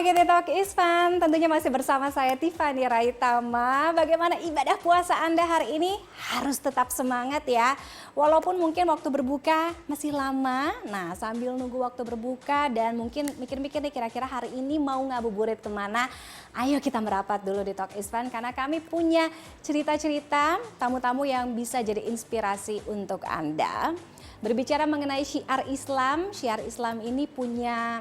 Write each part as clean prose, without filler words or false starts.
lagi di Talk is Fun, tentunya masih bersama saya Tiffany Raitama. Bagaimana ibadah puasa Anda hari ini? Harus tetap semangat ya. Walaupun mungkin waktu berbuka masih lama, nah sambil nunggu waktu berbuka dan mungkin mikir-mikir nih kira-kira hari ini mau ngabuburit kemana. Ayo kita merapat dulu di Talk is Fun karena kami punya cerita-cerita tamu-tamu yang bisa jadi inspirasi untuk Anda. Berbicara mengenai syiar Islam ini punya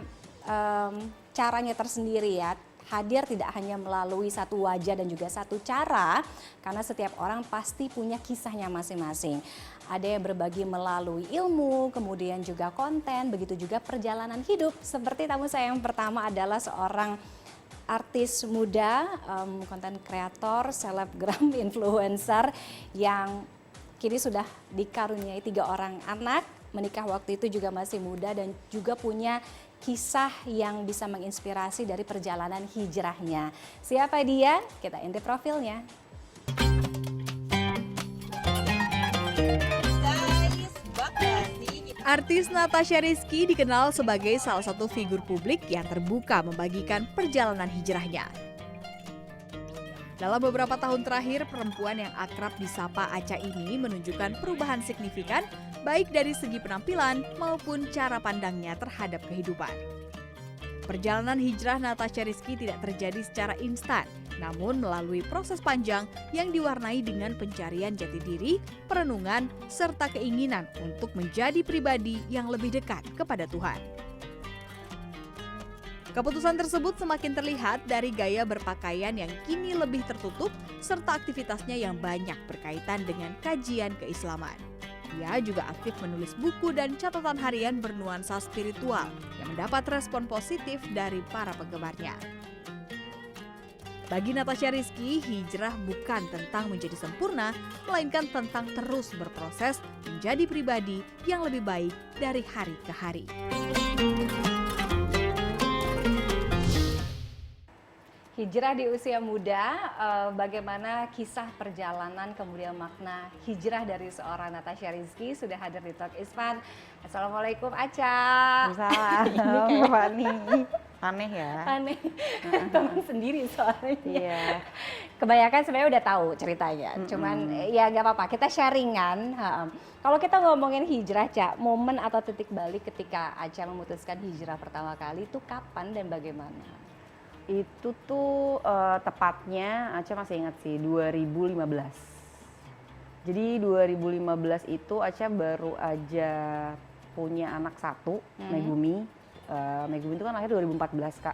caranya tersendiri ya. Hadir tidak hanya melalui satu wajah dan juga satu cara, karena setiap orang pasti punya kisahnya masing-masing. Ada yang berbagi melalui ilmu, kemudian juga konten, begitu juga perjalanan hidup. Seperti tamu saya yang pertama adalah seorang artis muda, konten kreator, selebgram, influencer yang kini sudah dikaruniai 3 orang anak, menikah waktu itu juga masih muda dan juga punya kisah yang bisa menginspirasi dari perjalanan hijrahnya. Siapa dia? Kita intip profilnya. Artis Natasha Rizky dikenal sebagai salah satu figur publik yang terbuka membagikan perjalanan hijrahnya. Dalam beberapa tahun terakhir, perempuan yang akrab disapa Acha ini menunjukkan perubahan signifikan baik dari segi penampilan maupun cara pandangnya terhadap kehidupan. Perjalanan hijrah Natasha Rizky tidak terjadi secara instan, namun melalui proses panjang yang diwarnai dengan pencarian jati diri, perenungan, serta keinginan untuk menjadi pribadi yang lebih dekat kepada Tuhan. Keputusan tersebut semakin terlihat dari gaya berpakaian yang kini lebih tertutup serta aktivitasnya yang banyak berkaitan dengan kajian keislaman. Ia juga aktif menulis buku dan catatan harian bernuansa spiritual yang mendapat respon positif dari para penggemarnya. Bagi Natasha Rizky, hijrah bukan tentang menjadi sempurna, melainkan tentang terus berproses menjadi pribadi yang lebih baik dari hari ke hari. Hijrah di usia muda, bagaimana kisah perjalanan kemudian makna hijrah dari seorang Natasha Rizky sudah hadir di Talk is Fun. Assalamualaikum Acha. Assalamualaikum Fani. Aneh ya. Aneh, teman sendiri soalnya. Iya. Kebanyakan sebenarnya udah tahu ceritanya, cuman ya gak apa-apa, kita sharingan. Kalau kita ngomongin hijrah, Ca, momen atau titik balik ketika Acha memutuskan hijrah pertama kali itu kapan dan bagaimana? Itu tuh tepatnya Aca masih ingat sih 2015. Jadi 2015 itu Aca baru aja punya anak satu, Megumi. Megumi itu kan lahir 2014 Kak.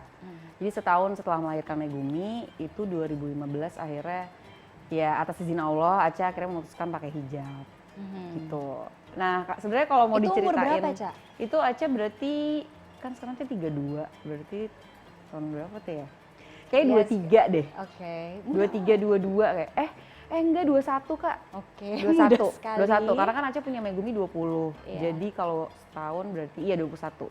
Jadi setahun setelah melahirkan Megumi itu 2015 akhirnya ya atas izin Allah Aca akhirnya memutuskan pakai hijab. Gitu. Nah Kak, sebenarnya kalau mau itu diceritain umur berapa, Ca? itu Aca berarti kan sekarang tuh 32, berarti tahun berapa tuh ya? Kayak 23 deh. Oke. 23, 22 kayak. Enggak 21 Kak. Oke. 21. Mudah sekali. 21 karena kan Aca punya Megumi 20. Iya. Jadi kalau setahun berarti iya 21.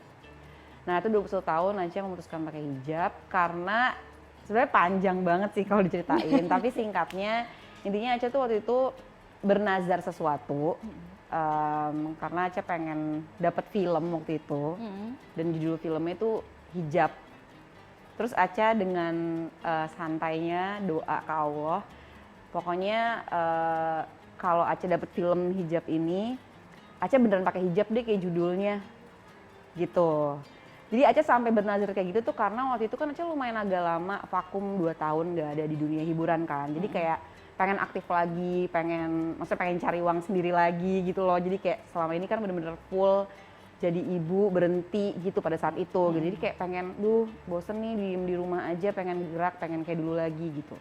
Nah, itu 21 tahun Aca memutuskan pakai hijab karena sebenarnya panjang banget sih kalau diceritain, tapi singkatnya intinya Aca tuh waktu itu bernazar sesuatu. Karena Aca pengen dapat film waktu itu. Dan judul filmnya itu Hijab. Terus Aca dengan santainya doa ke Allah, pokoknya kalau Aca dapet film hijab ini, Aca beneran pakai hijab deh kayak judulnya, gitu. Jadi Aca sampai bernazar kayak gitu tuh karena waktu itu kan Aca lumayan agak lama, vakum 2 tahun gak ada di dunia hiburan kan. Jadi kayak pengen aktif lagi, maksudnya pengen cari uang sendiri lagi gitu loh. Jadi kayak selama ini kan bener-bener full jadi ibu, berhenti gitu pada saat itu. Jadi kayak pengen, bosen nih diem di rumah aja, pengen gerak, pengen kayak dulu lagi gitu.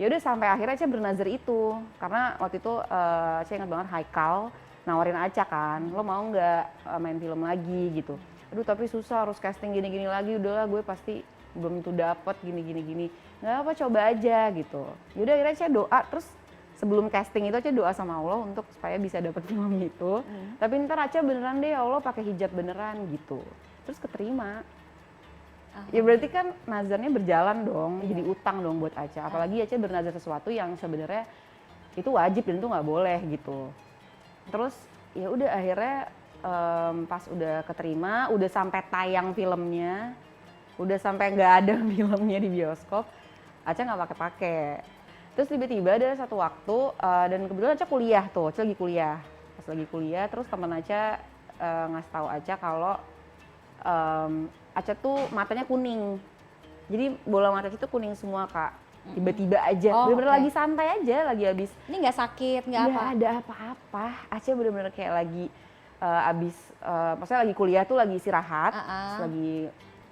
Ya udah sampai akhirnya Aca bernazar itu. Karena waktu itu Aca ingat banget Haikal nawarin Aca kan, lo mau nggak main film lagi gitu. Aduh tapi susah, harus casting gini-gini lagi, udahlah gue pasti belum tentu dapet gini-gini. Nggak apa, coba aja gitu. Yaudah akhirnya Aca doa, terus sebelum casting itu Aca doa sama Allah untuk supaya bisa dapet film itu. Tapi ntar Aca beneran deh ya Allah pakai hijab beneran gitu. Terus keterima. Ya berarti kan nazarnya berjalan dong, jadi utang dong buat Aca. Apalagi Aca bernazar sesuatu yang sebenarnya itu wajib dan itu nggak boleh gitu. Terus ya udah akhirnya pas udah keterima, udah sampai tayang filmnya, udah sampai nggak ada filmnya di bioskop, Aca nggak pakai-pakai. Terus tiba-tiba ada satu waktu, dan kebetulan Aca kuliah tuh, Aca lagi kuliah. Pas lagi kuliah, terus teman Aca ngasih tahu Aca kalau Aca tuh matanya kuning. Jadi bola mata Aca tuh kuning semua, Kak. Tiba-tiba aja, Oh, bener-bener oke. lagi santai aja, lagi habis Ini nggak sakit, nggak apa? nggak ada apa-apa. Aca bener-bener kayak lagi abis, maksudnya lagi kuliah tuh lagi istirahat, terus lagi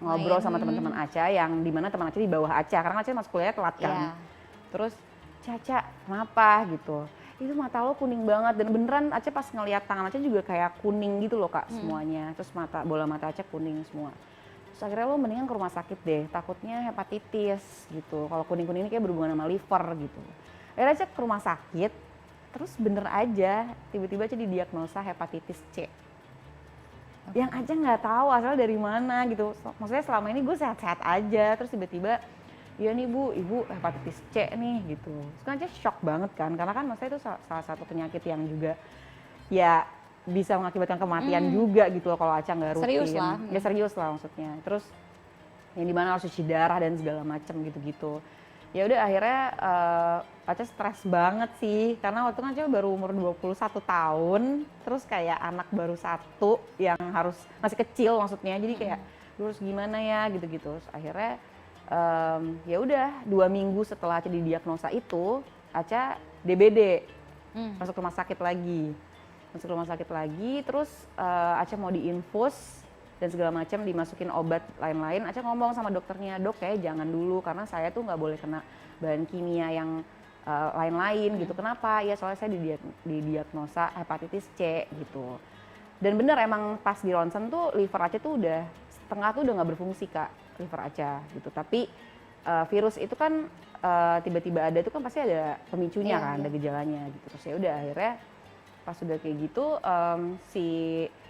ngobrol sama teman-teman Aca yang dimana teman Aca di bawah Aca, karena Aca masuk kuliah telat kan. Iya. Terus, Caca, kenapa gitu? Itu mata lo kuning banget, dan beneran Aca pas ngeliat tangan Aca juga kayak kuning gitu loh, Kak, semuanya. Terus bola mata Aca kuning semua. Terus akhirnya lo mendingan ke rumah sakit deh, takutnya hepatitis gitu. Kalau kuning-kuning ini kayak berhubungan sama liver gitu. Akhirnya Aca ke rumah sakit, terus bener aja tiba-tiba Aca didiagnosa hepatitis C. Yang Aca nggak tahu asal dari mana gitu. Maksudnya selama ini gue sehat-sehat aja, terus tiba-tiba iya nih Bu, Ibu hepatitis C nih gitu. Terus kan Aca shock banget kan, karena kan maksudnya itu salah satu penyakit yang juga ya bisa mengakibatkan kematian juga gitu loh kalau Aca nggak rutin. Serius lah. Ya serius lah maksudnya. Terus yang dimana harus cuci darah dan segala macem gitu-gitu. Ya udah akhirnya Aca stres banget sih, karena waktu itu kan Aca baru umur 21 tahun, terus kayak anak baru satu yang harus masih kecil maksudnya, jadi kayak "Duh, harus gimana ya gitu-gitu. Terus akhirnya ya udah 2 minggu setelah Aca didiagnosa itu, Aca DBD, masuk rumah sakit lagi, terus Aca mau diinfus dan segala macam, dimasukin obat lain-lain. Aca ngomong sama dokternya, "Dok, kayak jangan dulu karena saya tuh nggak boleh kena bahan kimia yang lain-lain gitu." "Kenapa?" "Ya soalnya saya didiagnosa hepatitis C gitu." Dan bener emang pas di ronsen tuh liver Aca tuh udah setengah tuh udah nggak berfungsi, Kak, liver Aca gitu. Tapi virus itu kan tiba-tiba ada itu kan pasti ada pemicunya kan, ada gejalanya gitu. Terus ya udah akhirnya pas udah kayak gitu si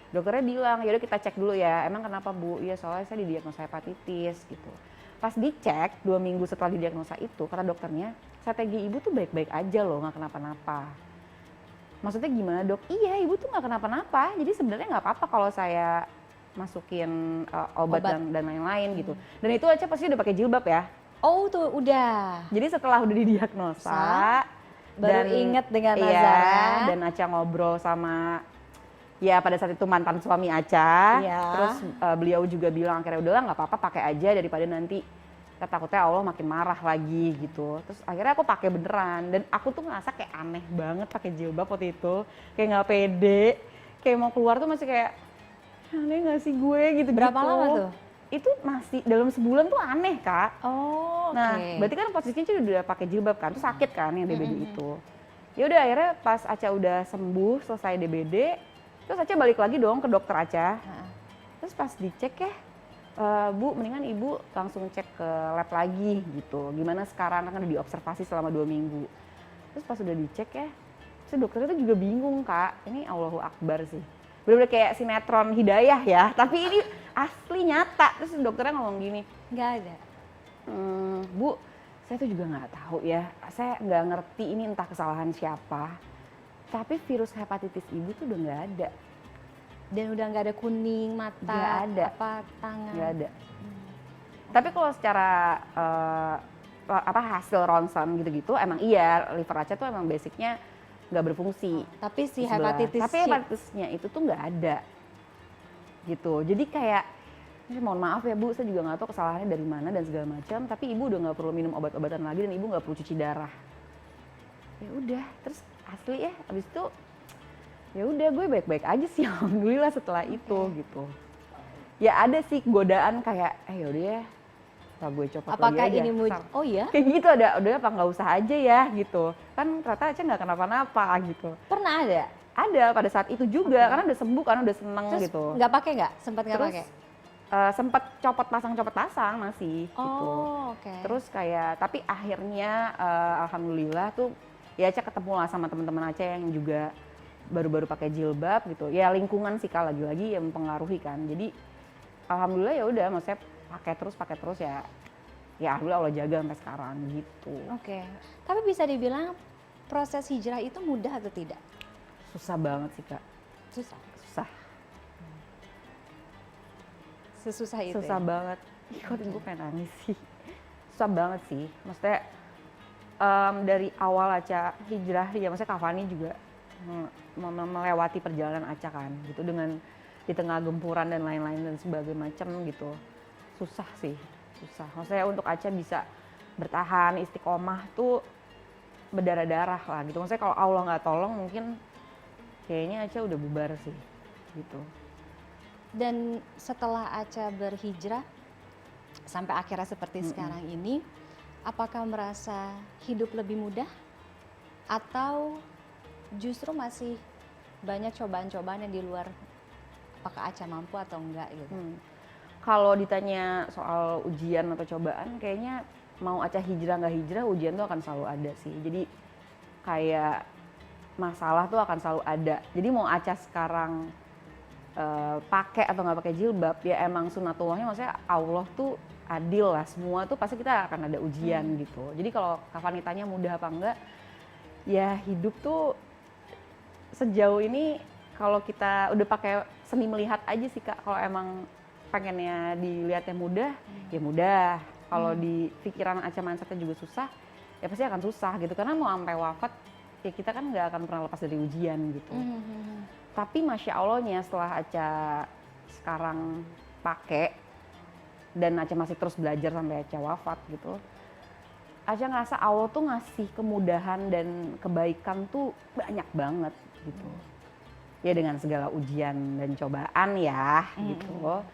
dokternya bilang, "Yaudah kita cek dulu ya, emang kenapa Bu?" "Iya soalnya saya didiagnosa hepatitis," gitu. Pas dicek 2 minggu setelah didiagnosa itu, kata dokternya, "Strategi Ibu tuh baik-baik aja loh, nggak kenapa-napa." "Maksudnya gimana Dok?" "Iya, Ibu tuh nggak kenapa-napa, jadi sebenarnya nggak apa-apa kalau saya masukin obat dan lain-lain gitu." Dan itu aja pasti udah pakai jilbab ya. Oh tuh udah. Jadi setelah udah didiagnosa, Baru inget dengan iya, Nazara. dan Aca ngobrol sama ya pada saat itu mantan suami Aca, Iya. terus beliau juga bilang akhirnya udahlah nggak apa-apa pakai aja daripada nanti takutnya Allah makin marah lagi gitu. Terus akhirnya aku pakai beneran, dan aku tuh ngerasa kayak aneh banget pakai jilbab waktu itu, kayak nggak pede, kayak mau keluar tuh masih kayak aneh nggak sih gue gitu. Berapa lama tuh? Itu masih dalam sebulan tuh aneh, Kak. Oh, oke. Nah, berarti kan posisinya udah pakai jilbab kan, terus sakit kan yang DBD itu. Ya udah akhirnya pas Aca udah sembuh, selesai DBD, terus Aca balik lagi dong ke dokter Aca. Terus pas dicek ya, "Bu, mendingan Ibu langsung cek ke lab lagi gitu. Gimana sekarang, kan udah diobservasi selama 2 minggu." Terus pas udah dicek ya, terus dokternya tuh juga bingung, Kak. Ini Allahu Akbar sih. Bener-bener kayak sinetron Hidayah ya, tapi ini asli nyata. Terus dokternya ngomong gini, Nggak ada. "Bu, saya tuh juga nggak tahu ya, saya nggak ngerti ini entah kesalahan siapa, tapi virus hepatitis Ibu tuh udah nggak ada." Dan udah nggak ada kuning mata, Nggak ada. apa tangan. Nggak ada. Tapi kalau secara hasil ronsen gitu-gitu, emang iya liver Aca tuh emang basicnya nggak berfungsi. Tapi si di sebelah. hepatitis Tapi C. hepatitisnya itu tuh nggak ada gitu. Jadi kayak, "Mohon maaf ya Bu, saya juga nggak tahu kesalahannya dari mana dan segala macam. Tapi Ibu udah nggak perlu minum obat-obatan lagi dan Ibu nggak perlu cuci darah." Ya udah, terus asli ya, abis itu ya udah gue baik-baik aja sih alhamdulillah setelah itu gitu. Ya ada sih godaan kayak, yaudah ya, apa gue copot Apakah lagi aja. ini mau? Ntar. Oh iya? Kayak gitu ada, udah apa nggak usah aja ya gitu. Kan ternyata Aca nggak kenapa-napa gitu. Pernah ada? Ada pada saat itu juga, karena udah sembuh kan, udah seneng Terus gitu. nggak pakai nggak? Sempat nggak Terus pakai? sempet copot pasang masih gitu. Oh, oke. Terus kayak, tapi akhirnya alhamdulillah tuh ya Aca ketemu lah sama teman-teman Aca yang juga baru-baru pakai jilbab gitu. Ya lingkungan sih Kak, lagi-lagi yang mempengaruhi kan. Jadi alhamdulillah ya udah, maksudnya pakai terus ya. Ya alhamdulillah Allah jaga sampai sekarang gitu. Oke. Tapi bisa dibilang proses hijrah itu mudah atau tidak? Susah banget sih Kak. Susah. Susah. Sesusah itu. Susah Ya? banget. Kok gue pengen nangis sih. Susah banget sih. Maksudnya dari awal Aca hijrah ya, maksudnya Kak Fani juga melewati perjalanan Aca kan gitu, dengan di tengah gempuran dan lain-lain dan sebagainya macam gitu. Susah sih, susah. Maksudnya untuk Aca bisa bertahan istiqomah tuh berdarah-darah lah gitu. Maksudnya kalau Allah nggak tolong mungkin kayaknya Aca udah bubar sih gitu. Dan setelah Aca berhijrah sampai akhirnya seperti sekarang ini, apakah merasa hidup lebih mudah atau justru masih banyak cobaan-cobaan yang di luar apakah Aca mampu atau enggak gitu? Kalau ditanya soal ujian atau cobaan, kayaknya mau Aca hijrah nggak hijrah, ujian tuh akan selalu ada sih. Jadi kayak masalah tuh akan selalu ada. Jadi mau Aca sekarang pakai atau nggak pakai jilbab, ya emang sunatullahnya, maksudnya Allah tuh adil lah. Semua tuh pasti kita akan ada ujian gitu. Jadi kalau Kak Fani tanya mudah apa enggak, ya hidup tuh sejauh ini kalau kita udah pakai seni melihat aja sih Kak. Kalau emang pengennya dilihatnya mudah, ya mudah. Kalau di pikiran Aca mindsetnya juga susah, ya pasti akan susah gitu. Karena mau sampai wafat, ya kita kan nggak akan pernah lepas dari ujian gitu. Tapi Masya Allahnya setelah Aca sekarang pakai, dan Aca masih terus belajar sampai Aca wafat gitu, Aca ngerasa Allah tuh ngasih kemudahan dan kebaikan tuh banyak banget gitu. Ya dengan segala ujian dan cobaan ya gitu.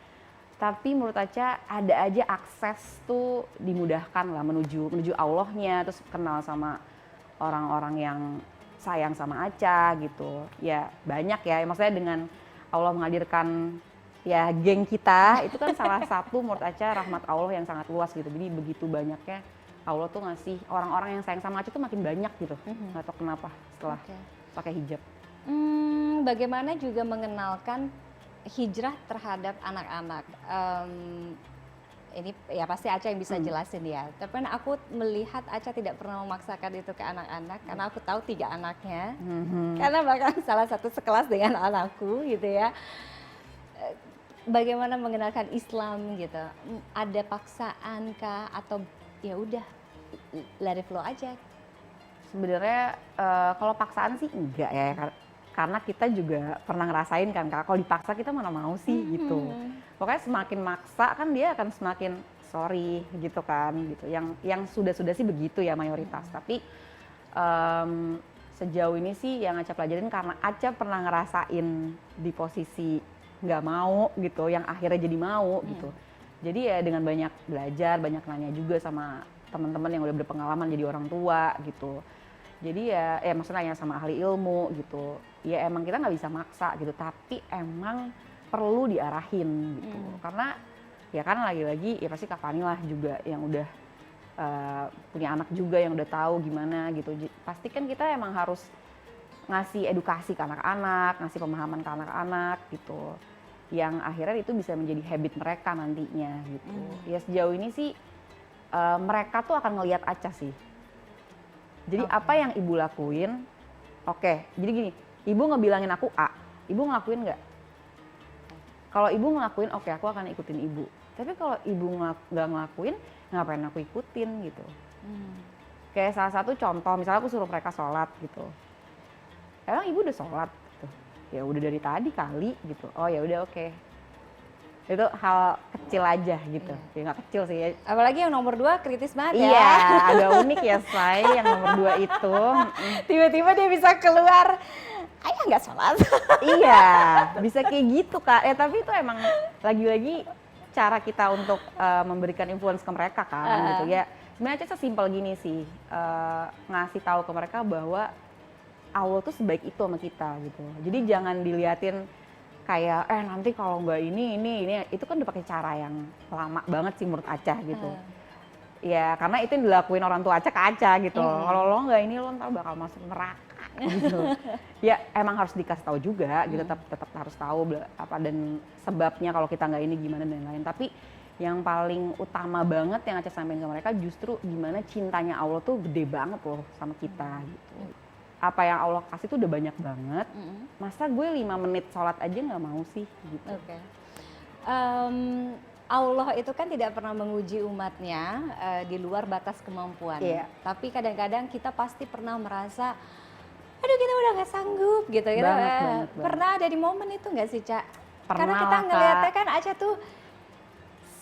Tapi menurut Aca ada aja akses tuh dimudahkan lah menuju Allahnya, terus kenal sama orang-orang yang sayang sama Aca gitu. Ya banyak ya, maksudnya dengan Allah menghadirkan ya geng kita, itu kan salah satu menurut Aca rahmat Allah yang sangat luas gitu. Jadi begitu banyaknya Allah tuh ngasih orang-orang yang sayang sama Aca tuh makin banyak gitu. Nggak tahu kenapa setelah pakai hijab. Bagaimana juga mengenalkan hijrah terhadap anak-anak? Ini ya pasti Aca yang bisa jelasin ya. Tapi aku melihat Aca tidak pernah memaksakan itu ke anak-anak karena aku tahu 3 anaknya. Karena bahkan salah satu sekelas dengan anakku gitu ya. Bagaimana mengenalkan Islam gitu? Ada paksaan kah atau ya udah let it flow aja? Sebenarnya kalau paksaan sih enggak ya, karena kita juga pernah ngerasain kan Kak, kalau dipaksa kita mana mau sih gitu. Pokoknya semakin maksa kan dia akan semakin sorry gitu kan gitu. Yang sudah sih begitu ya mayoritas. Tapi sejauh ini sih yang Aca pelajarin karena Aca pernah ngerasain di posisi nggak mau gitu, yang akhirnya jadi mau gitu. Jadi ya dengan banyak belajar, banyak nanya juga sama teman-teman yang udah berpengalaman jadi orang tua gitu. Jadi ya maksudnya nanya sama ahli ilmu gitu. Ya emang kita nggak bisa maksa gitu, tapi emang perlu diarahin gitu. Karena ya kan lagi-lagi ya pasti Kak Fani lah juga yang udah punya anak juga, yang udah tahu gimana gitu. Pasti kan kita emang harus ngasih edukasi ke anak-anak, ngasih pemahaman ke anak-anak gitu. Yang akhirnya itu bisa menjadi habit mereka nantinya gitu. Ya sejauh ini sih mereka tuh akan ngelihat Aca sih. Jadi apa yang ibu lakuin, jadi gini, ibu ngebilangin aku A, ibu ngelakuin nggak? Kalau ibu ngelakuin, aku akan ikutin ibu. Tapi kalau ibu nggak ngelakuin, ngapain aku ikutin gitu. Kayak salah satu contoh, misalnya aku suruh mereka sholat gitu. Emang ibu udah sholat? Gitu. Ya udah dari tadi kali gitu. Oh ya udah oke. Itu hal kecil aja gitu. Ya nggak kecil sih ya. Apalagi yang nomor 2 kritis banget ya. Iya, agak unik ya Say, yang nomor 2 itu. Tiba-tiba dia bisa keluar, ayah nggak sholat. Iya, bisa kayak gitu Kak. Tapi itu emang lagi-lagi cara kita untuk memberikan influence ke mereka kan gitu ya. Sebenarnya sesimpel gini sih, ngasih tahu ke mereka bahwa Allah tuh sebaik itu sama kita gitu. Jadi jangan diliatin kayak nanti kalau nggak ini itu kan udah pakai cara yang lama banget sih menurut Aca gitu. Ya karena itu yang dilakuin orang tua Aca ke Aca gitu. Kalau lo nggak ini lo ntar bakal masuk neraka gitu. Ya emang harus dikasih tahu juga gitu, tetap harus tahu apa dan sebabnya kalau kita nggak ini gimana dan lain-lain. Tapi yang paling utama banget yang Aca sampaikan ke mereka justru gimana cintanya Allah tuh gede banget loh sama kita gitu. Apa yang Allah kasih tuh udah banyak banget. Masa gue 5 menit sholat aja nggak mau sih gitu. Allah itu kan tidak pernah menguji umatnya di luar batas kemampuan. Iya. Tapi kadang-kadang kita pasti pernah merasa, aduh kita udah nggak sanggup gitu. Banget. Pernah ada di momen itu nggak sih, Cak? Pernah Karena kita lah, ngeliatnya Kak. kan Aca tuh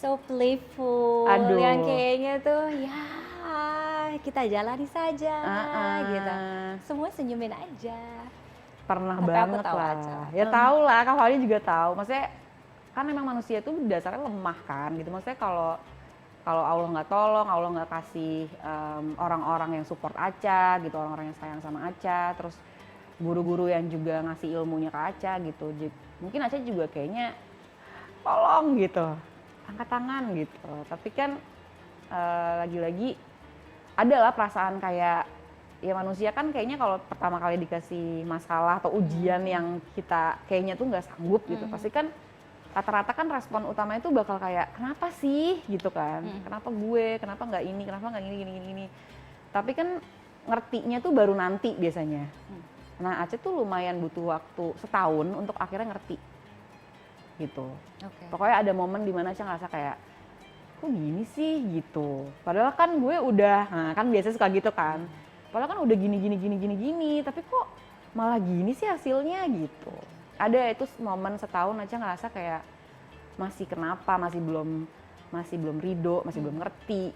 so playful, Aduh. yang kayaknya tuh ya kita jalani saja gitu. Semua senyumin aja. Pernah Tapi aku banget tahu lah. aja. Ya tahu lah, Kak Fani juga tahu. Maksudnya kan memang manusia tuh dasarnya lemah kan gitu. Maksudnya kalau Allah nggak tolong, Allah nggak kasih orang-orang yang support Aca gitu, orang-orang yang sayang sama Aca, terus guru-guru yang juga ngasih ilmunya ke Aca gitu. Mungkin Aca juga kayaknya tolong gitu, angkat tangan gitu. Tapi kan lagi-lagi adalah perasaan kayak ya manusia kan kayaknya kalau pertama kali dikasih masalah atau ujian yang kita kayaknya tuh nggak sanggup gitu, pasti kan rata-rata kan respon utama itu bakal kayak kenapa sih gitu kan, kenapa gue, kenapa nggak ini, kenapa nggak gini. Tapi kan ngertinya tuh baru nanti biasanya. Nah Aca tuh lumayan butuh waktu setahun untuk akhirnya ngerti gitu. Pokoknya ada momen dimana Aca ngerasa kayak kok gini sih gitu. Padahal kan gue udah, nah kan biasa suka gitu kan. Padahal kan udah gini, tapi kok malah gini sih hasilnya gitu. Ada itu momen setahun aja ngerasa kayak masih kenapa, masih belum ridho, masih belum ngerti,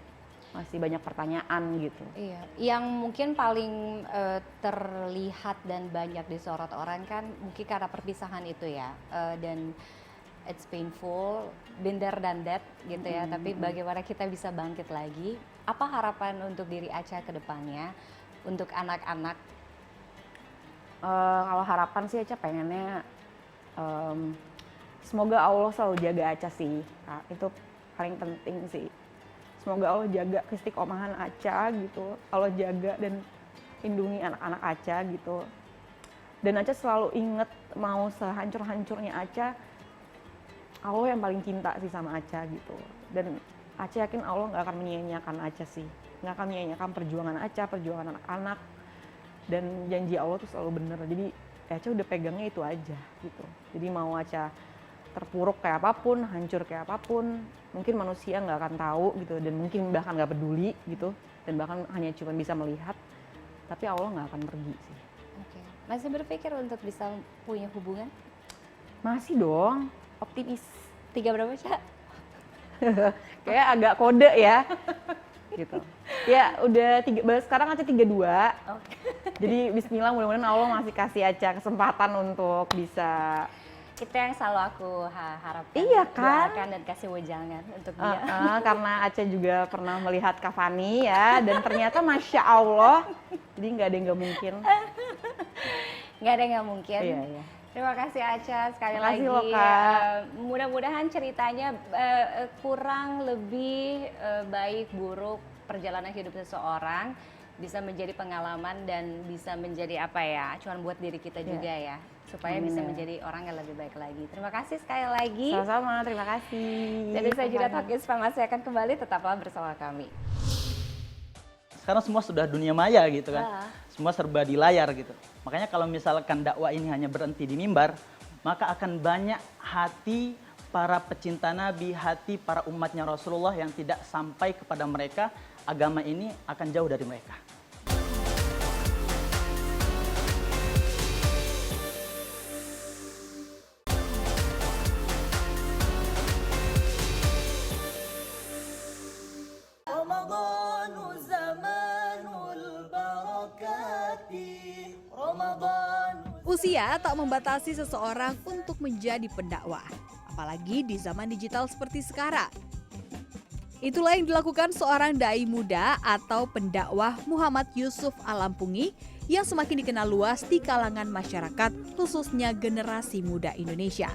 masih banyak pertanyaan gitu. Iya, yang mungkin paling terlihat dan banyak disorot orang kan mungkin karena perpisahan itu ya, dan it's painful, been there done that gitu ya. Tapi bagaimana kita bisa bangkit lagi? Apa harapan untuk diri Aca ke depannya, untuk anak-anak? Kalau harapan sih Aca pengennya semoga Allah selalu jaga Aca sih, Kak. Itu paling penting sih. Semoga Allah jaga keistiqomahan Aca gitu, Allah jaga dan lindungi anak-anak Aca gitu. Dan Aca selalu inget mau sehancur-hancurnya Aca, Allah yang paling cinta sih sama Aca gitu. Dan Aca yakin Allah nggak akan menyia-nyiakan Aca sih, nggak akan menyia-nyiakan perjuangan Aca, perjuangan anak-anak. Dan janji Allah tuh selalu bener. Jadi Aca udah pegangnya itu aja gitu. Jadi mau Aca terpuruk kayak apapun, hancur kayak apapun, mungkin manusia nggak akan tahu gitu, dan mungkin bahkan nggak peduli gitu, dan bahkan hanya cuma bisa melihat, tapi Allah nggak akan pergi sih. Oke. Masih berpikir untuk bisa punya hubungan? Masih dong, optimis. 3 berapa, Cak? Kayak agak kode ya. Gitu. Ya udah sekarang Aca 32. Jadi bismillah, mudah-mudahan Allah masih kasih Aca kesempatan untuk bisa. Itu yang selalu aku harapkan. Iya kan? Doakan dan kasih wejangan untuk dia. Karena Aca juga pernah melihat Kak Fani ya, dan ternyata Masya Allah, jadi nggak ada yang nggak mungkin. Nggak ada yang nggak mungkin. Iya. Terima kasih Aca sekali Makasih lagi. loh, Kak. Mudah-mudahan ceritanya kurang lebih baik buruk perjalanan hidup seseorang bisa menjadi pengalaman dan bisa menjadi apa ya, cuman buat diri kita juga ya, supaya Amin bisa ya. menjadi orang yang lebih baik lagi. Terima kasih sekali lagi. Sama-sama, terima kasih. Jadi saya juga Talk Inspire masih akan kembali, tetaplah bersama kami. Sekarang semua sudah dunia maya gitu kan. Ah. Semua serba di layar gitu. Makanya kalau misalkan dakwah ini hanya berhenti di mimbar, maka akan banyak hati para pecinta Nabi, hati para umatnya Rasulullah yang tidak sampai kepada mereka, agama ini akan jauh dari mereka. Usia tak membatasi seseorang untuk menjadi pendakwah, apalagi di zaman digital seperti sekarang. Itulah yang dilakukan seorang dai muda atau pendakwah Muhammad Yusuf Alampungi yang semakin dikenal luas di kalangan masyarakat, khususnya generasi muda Indonesia.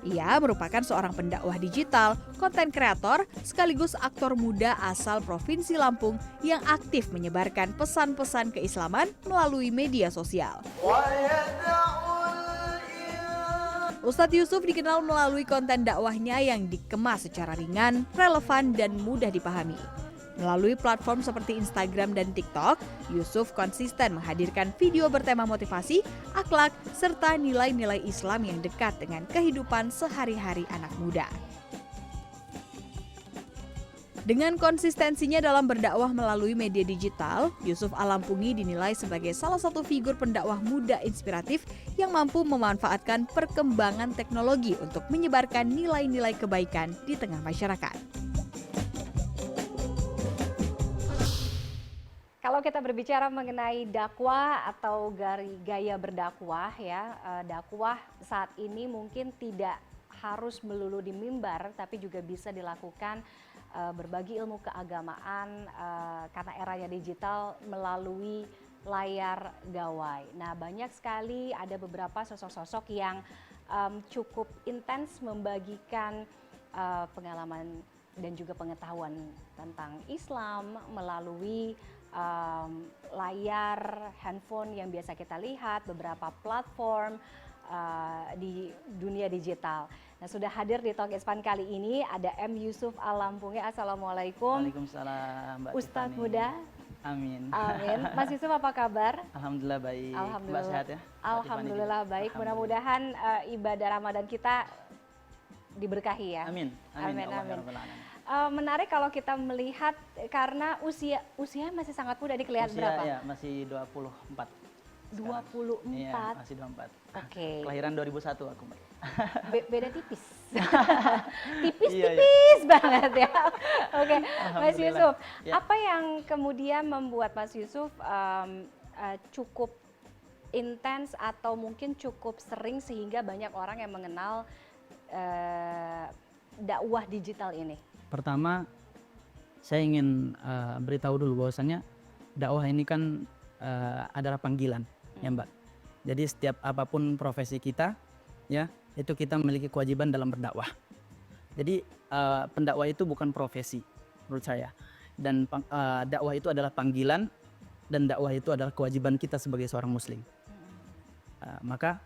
Ia merupakan seorang pendakwah digital, konten kreator, sekaligus aktor muda asal Provinsi Lampung yang aktif menyebarkan pesan-pesan keislaman melalui media sosial. Ustadz Yusuf dikenal melalui konten dakwahnya yang dikemas secara ringan, relevan, dan mudah dipahami. Melalui platform seperti Instagram dan TikTok, Yusuf konsisten menghadirkan video bertema motivasi, akhlak, serta nilai-nilai Islam yang dekat dengan kehidupan sehari-hari anak muda. Dengan konsistensinya dalam berdakwah melalui media digital, Yusuf Alampungi dinilai sebagai salah satu figur pendakwah muda inspiratif yang mampu memanfaatkan perkembangan teknologi untuk menyebarkan nilai-nilai kebaikan di tengah masyarakat. Kalau kita berbicara mengenai dakwah atau gaya berdakwah ya, dakwah saat ini mungkin tidak harus melulu di mimbar, tapi juga bisa dilakukan berbagi ilmu keagamaan karena eranya digital melalui layar gawai. Nah, banyak sekali ada beberapa sosok-sosok yang cukup intens membagikan pengalaman dan juga pengetahuan tentang Islam melalui layar handphone yang biasa kita lihat, beberapa platform di dunia digital. Nah, sudah hadir di Talk Ispan kali ini ada M. Yusuf Alampungi. Assalamualaikum. Waalaikumsalam Mbak Ustadz Tiffany. muda. Amin. Amin. Mas Yusuf apa kabar? Alhamdulillah baik. Alhamdulillah. Mbak sehat ya? Mbak Tiffany Alhamdulillah juga? baik. Alhamdulillah. Mudah-mudahan ibadah Ramadan kita diberkahi ya. Amin. Amin, Allah amin. ya Rabbal Alamin. Menarik kalau kita melihat karena usia masih sangat muda, dikelihat Usia berapa? ya masih 24. sekarang. 24. Iya, masih 24. Oke. Kelahiran 2001 aku, Mbak. Beda tipis. Iya, Tipis banget ya. Oke, Mas Alhamdulillah. Yusuf, Ya. apa yang kemudian membuat Mas Yusuf cukup intens atau mungkin cukup sering sehingga banyak orang yang mengenal dakwah digital ini? Pertama, saya ingin beritahu dulu bahwasannya dakwah ini kan adalah panggilan, ya Mbak. Jadi setiap apapun profesi kita, ya itu kita memiliki kewajiban dalam berdakwah. Jadi pendakwah itu bukan profesi, menurut saya. Dan dakwah itu adalah panggilan, dan dakwah itu adalah kewajiban kita sebagai seorang Muslim. Maka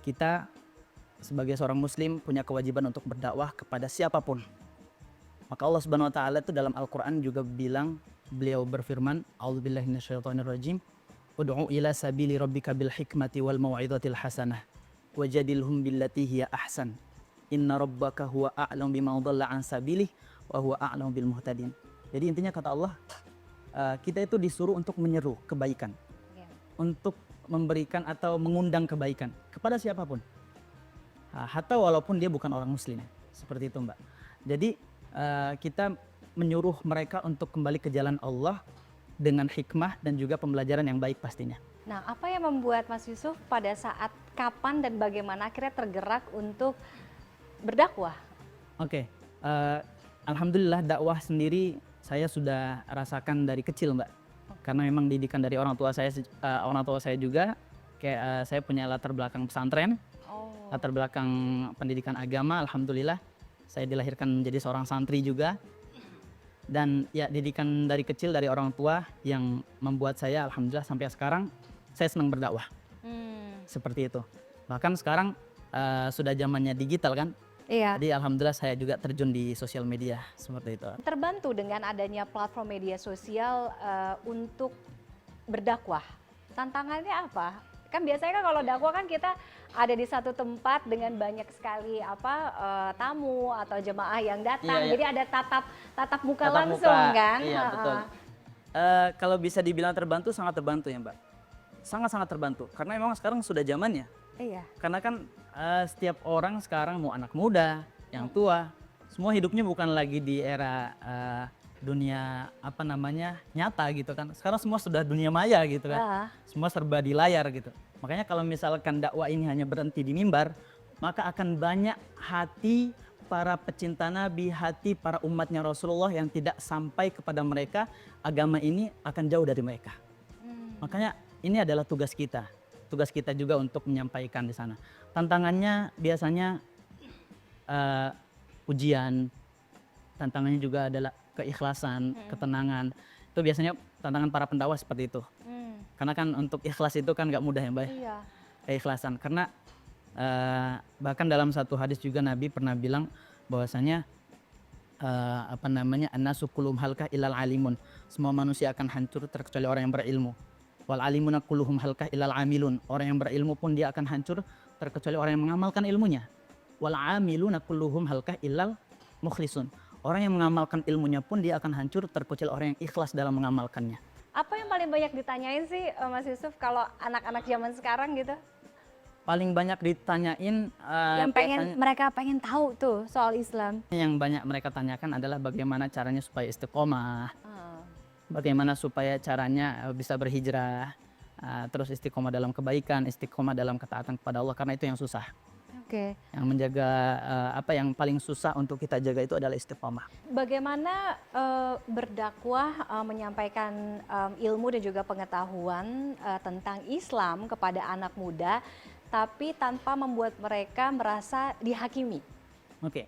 kita sebagai seorang Muslim punya kewajiban untuk berdakwah kepada siapapun. Maka Allah Subhanahu wa taala itu dalam Al-Qur'an juga bilang, beliau berfirman, A'udzubillahi minasyaitonirrajim, ud'u ila sabili rabbika bil hikmati wal mau'izatil hasanah wajadilhum billati hiya ahsan. Inna rabbaka huwa a'lamu bima dhalla an sabilih wa huwa a'lamu bil muhtadin. Jadi intinya kata Allah, kita itu disuruh untuk menyeru kebaikan. Untuk memberikan atau mengundang kebaikan kepada siapapun. Hatta walaupun dia bukan orang muslim. Seperti itu, Mbak. Jadi kita menyuruh mereka untuk kembali ke jalan Allah dengan hikmah dan juga pembelajaran yang baik pastinya. Nah, apa yang membuat Mas Yusuf pada saat kapan dan bagaimana akhirnya tergerak untuk berdakwah? Oke, alhamdulillah dakwah sendiri saya sudah rasakan dari kecil, Mbak. Karena memang didikan dari orang tua saya juga, kayak saya punya latar belakang pesantren, latar belakang pendidikan agama, alhamdulillah. Saya dilahirkan menjadi seorang santri juga. Dan ya didikan dari kecil dari orang tua yang membuat saya alhamdulillah sampai sekarang saya senang berdakwah. Seperti itu. Bahkan sekarang sudah zamannya digital kan. Iya. Jadi alhamdulillah saya juga terjun di sosial media seperti itu. Terbantu dengan adanya platform media sosial untuk berdakwah. Tantangannya apa? Kan biasanya kan kalau dakwah kan kita ada di satu tempat dengan banyak sekali tamu atau jemaah yang datang. Iya. Jadi ada tatap muka Tatap langsung muka, kan. iya, betul. Kalau bisa dibilang terbantu, sangat terbantu ya Mbak. Sangat-sangat terbantu. Karena memang sekarang sudah zamannya. Iya. Karena kan setiap orang sekarang mau anak muda, yang tua, semua hidupnya bukan lagi di era dunia nyata gitu kan. Sekarang semua sudah dunia maya gitu kan. Semua serba di layar gitu. Makanya kalau misalkan dakwah ini hanya berhenti di mimbar, maka akan banyak hati para pecinta Nabi, hati para umatnya Rasulullah yang tidak sampai kepada mereka, agama ini akan jauh dari mereka. Makanya ini adalah tugas kita. Tugas kita juga untuk menyampaikan di sana. Tantangannya biasanya ujian, tantangannya juga adalah keikhlasan, ketenangan. Itu biasanya tantangan para pendakwah seperti itu. Karena kan untuk ikhlas itu kan nggak mudah ya Mbak. Iya. Keikhlasan. Karena bahkan dalam satu hadis juga Nabi pernah bilang bahwasanya apa namanya, annasu kulluhum halkah illal alimun. Semua manusia akan hancur terkecuali orang yang berilmu. Wal alimuna kulluhum halkah illal amilun. Orang yang berilmu pun dia akan hancur terkecuali orang yang mengamalkan ilmunya. Wal amiluna kulluhum halkah illal mukhlisun. Orang yang mengamalkan ilmunya pun dia akan hancur terkecuali orang yang ikhlas dalam mengamalkannya. Apa yang paling banyak ditanyain sih Mas Yusuf kalau anak-anak zaman sekarang gitu? Paling banyak ditanyain Yang mereka pengen tahu tuh soal Islam. yang banyak mereka tanyakan adalah bagaimana caranya supaya istiqomah, bagaimana supaya caranya bisa berhijrah, terus istiqomah dalam kebaikan, istiqomah dalam ketaatan kepada Allah, karena itu yang susah. Oke. Yang menjaga yang paling susah untuk kita jaga itu adalah istiqomah. Bagaimana berdakwah, menyampaikan ilmu dan juga pengetahuan tentang Islam kepada anak muda, tapi tanpa membuat mereka merasa dihakimi? Oke.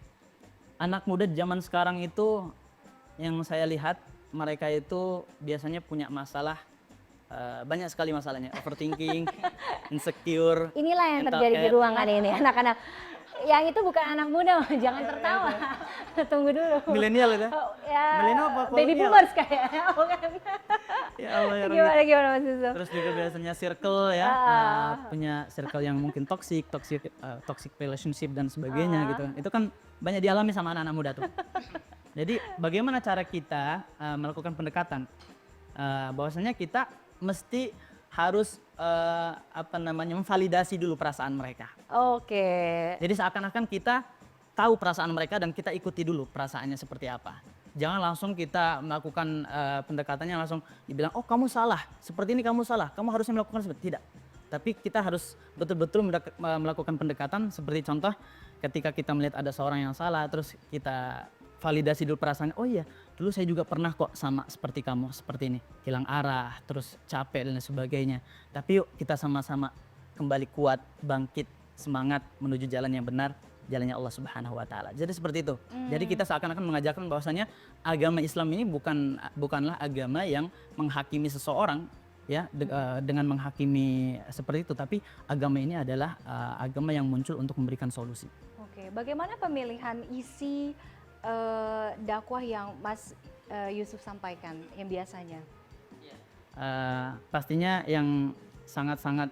Anak muda zaman sekarang itu yang saya lihat mereka itu biasanya punya masalah, banyak sekali masalahnya, overthinking, insecure. Inilah yang mental terjadi di health. ruangan ini, anak-anak. Yang itu bukan anak muda, jangan tertawa. Tunggu dulu. Milenial itu. Oh, ya, Milenial apa baby kolonial? boomers kayaknya, bukan? Ya Allah ya Rabbi. Gimana Mas Yusuf? Terus juga biasanya circle ya, punya circle yang mungkin toxic relationship dan sebagainya gitu. Itu kan banyak dialami sama anak-anak muda tuh. Jadi bagaimana cara kita melakukan pendekatan? Bahwasanya kita mesti harus memvalidasi dulu perasaan mereka. Oke. Jadi seakan-akan kita tahu perasaan mereka dan kita ikuti dulu perasaannya seperti apa. Jangan langsung kita melakukan pendekatannya langsung dibilang, oh kamu salah, seperti ini kamu salah, kamu harusnya melakukan seperti tidak. Tapi kita harus betul-betul melakukan pendekatan seperti contoh ketika kita melihat ada seorang yang salah, terus kita validasi dulu perasaannya, oh iya dulu saya juga pernah kok sama seperti kamu, seperti ini, hilang arah, terus capek dan sebagainya. Tapi yuk kita sama-sama kembali kuat, bangkit, semangat menuju jalan yang benar, jalannya Allah Subhanahu wa taala. Jadi seperti itu. Jadi kita seakan-akan mengajarkan bahwasanya agama Islam ini bukanlah agama yang menghakimi seseorang ya dengan menghakimi seperti itu, tapi agama ini adalah agama yang muncul untuk memberikan solusi. Oke, bagaimana pemilihan isi dakwah yang Mas Yusuf sampaikan yang biasanya? Pastinya yang sangat-sangat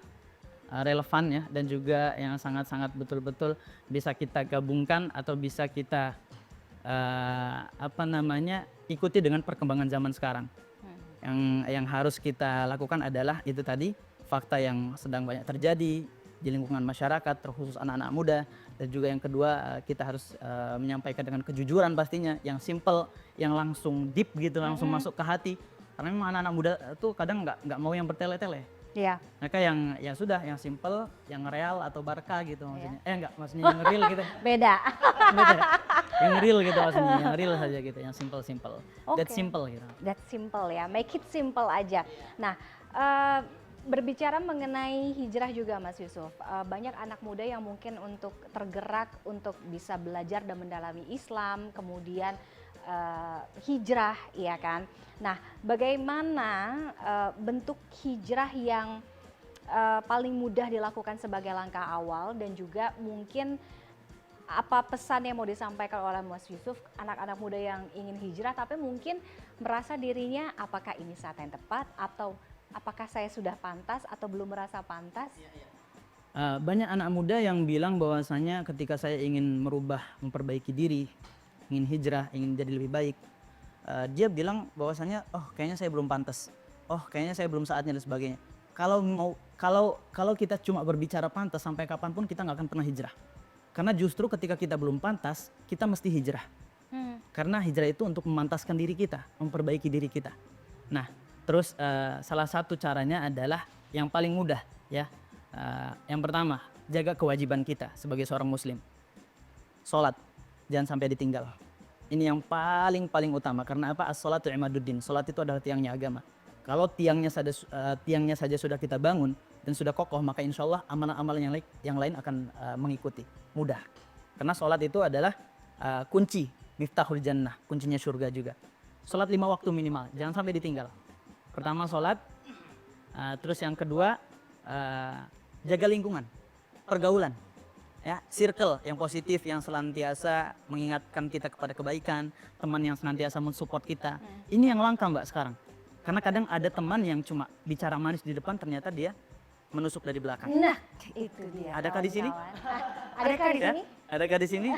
relevan ya, dan juga yang sangat-sangat betul-betul bisa kita gabungkan atau bisa kita ikuti dengan perkembangan zaman sekarang. Yang harus kita lakukan adalah itu tadi, fakta yang sedang banyak terjadi di lingkungan masyarakat, terkhusus anak-anak muda, dan juga yang kedua kita harus menyampaikan dengan kejujuran pastinya, yang simple, yang langsung deep gitu, langsung masuk ke hati, karena memang anak-anak muda tuh kadang nggak mau yang bertele-tele. Iya. Mereka yang sudah, yang simple, yang real atau barca gitu maksudnya. Maksudnya yang real gitu. Beda. Beda. Yang real gitu maksudnya, yang real saja gitu, yang simple. Oke. That simple gitu. That simple ya, make it simple aja. Nah, berbicara mengenai hijrah juga Mas Yusuf, banyak anak muda yang mungkin untuk tergerak untuk bisa belajar dan mendalami Islam, kemudian hijrah, ya kan? Nah, bagaimana bentuk hijrah yang paling mudah dilakukan sebagai langkah awal, dan juga mungkin apa pesan yang mau disampaikan oleh Mas Yusuf anak-anak muda yang ingin hijrah tapi mungkin merasa dirinya apakah ini saat yang tepat, atau apakah saya sudah pantas atau belum merasa pantas? Banyak anak muda yang bilang bahwasanya ketika saya ingin memperbaiki diri, ingin hijrah, ingin jadi lebih baik, dia bilang bahwasanya, oh kayaknya saya belum pantas, oh kayaknya saya belum saatnya dan sebagainya. Kalau kita cuma berbicara pantas, sampai kapanpun kita nggak akan pernah hijrah. Karena justru ketika kita belum pantas, kita mesti hijrah. Karena hijrah itu untuk memantaskan diri kita, memperbaiki diri kita. Nah, terus salah satu caranya adalah yang paling mudah ya. Yang pertama, jaga kewajiban kita sebagai seorang muslim. Sholat, jangan sampai ditinggal. Ini yang paling utama, karena apa? As-sholatu imaduddin. Sholat itu adalah tiangnya agama. Kalau tiangnya saja sudah kita bangun dan sudah kokoh, maka insya Allah amalan-amalan yang lain akan mengikuti. Mudah. Karena sholat itu adalah kunci miftahul jannah, kuncinya surga juga. Sholat 5 waktu minimal, jangan sampai ditinggal. Pertama sholat, terus yang kedua jaga lingkungan, pergaulan. ya, circle yang positif yang senantiasa mengingatkan kita kepada kebaikan, teman yang senantiasa mensupport kita. Ini yang langka Mbak sekarang. Karena kadang ada teman yang cuma bicara manis di depan, ternyata dia menusuk dari belakang. Nah, itu dia. Adakah di sini? kawan-kawan. Adakah di Ya? sini? Adakah di sini?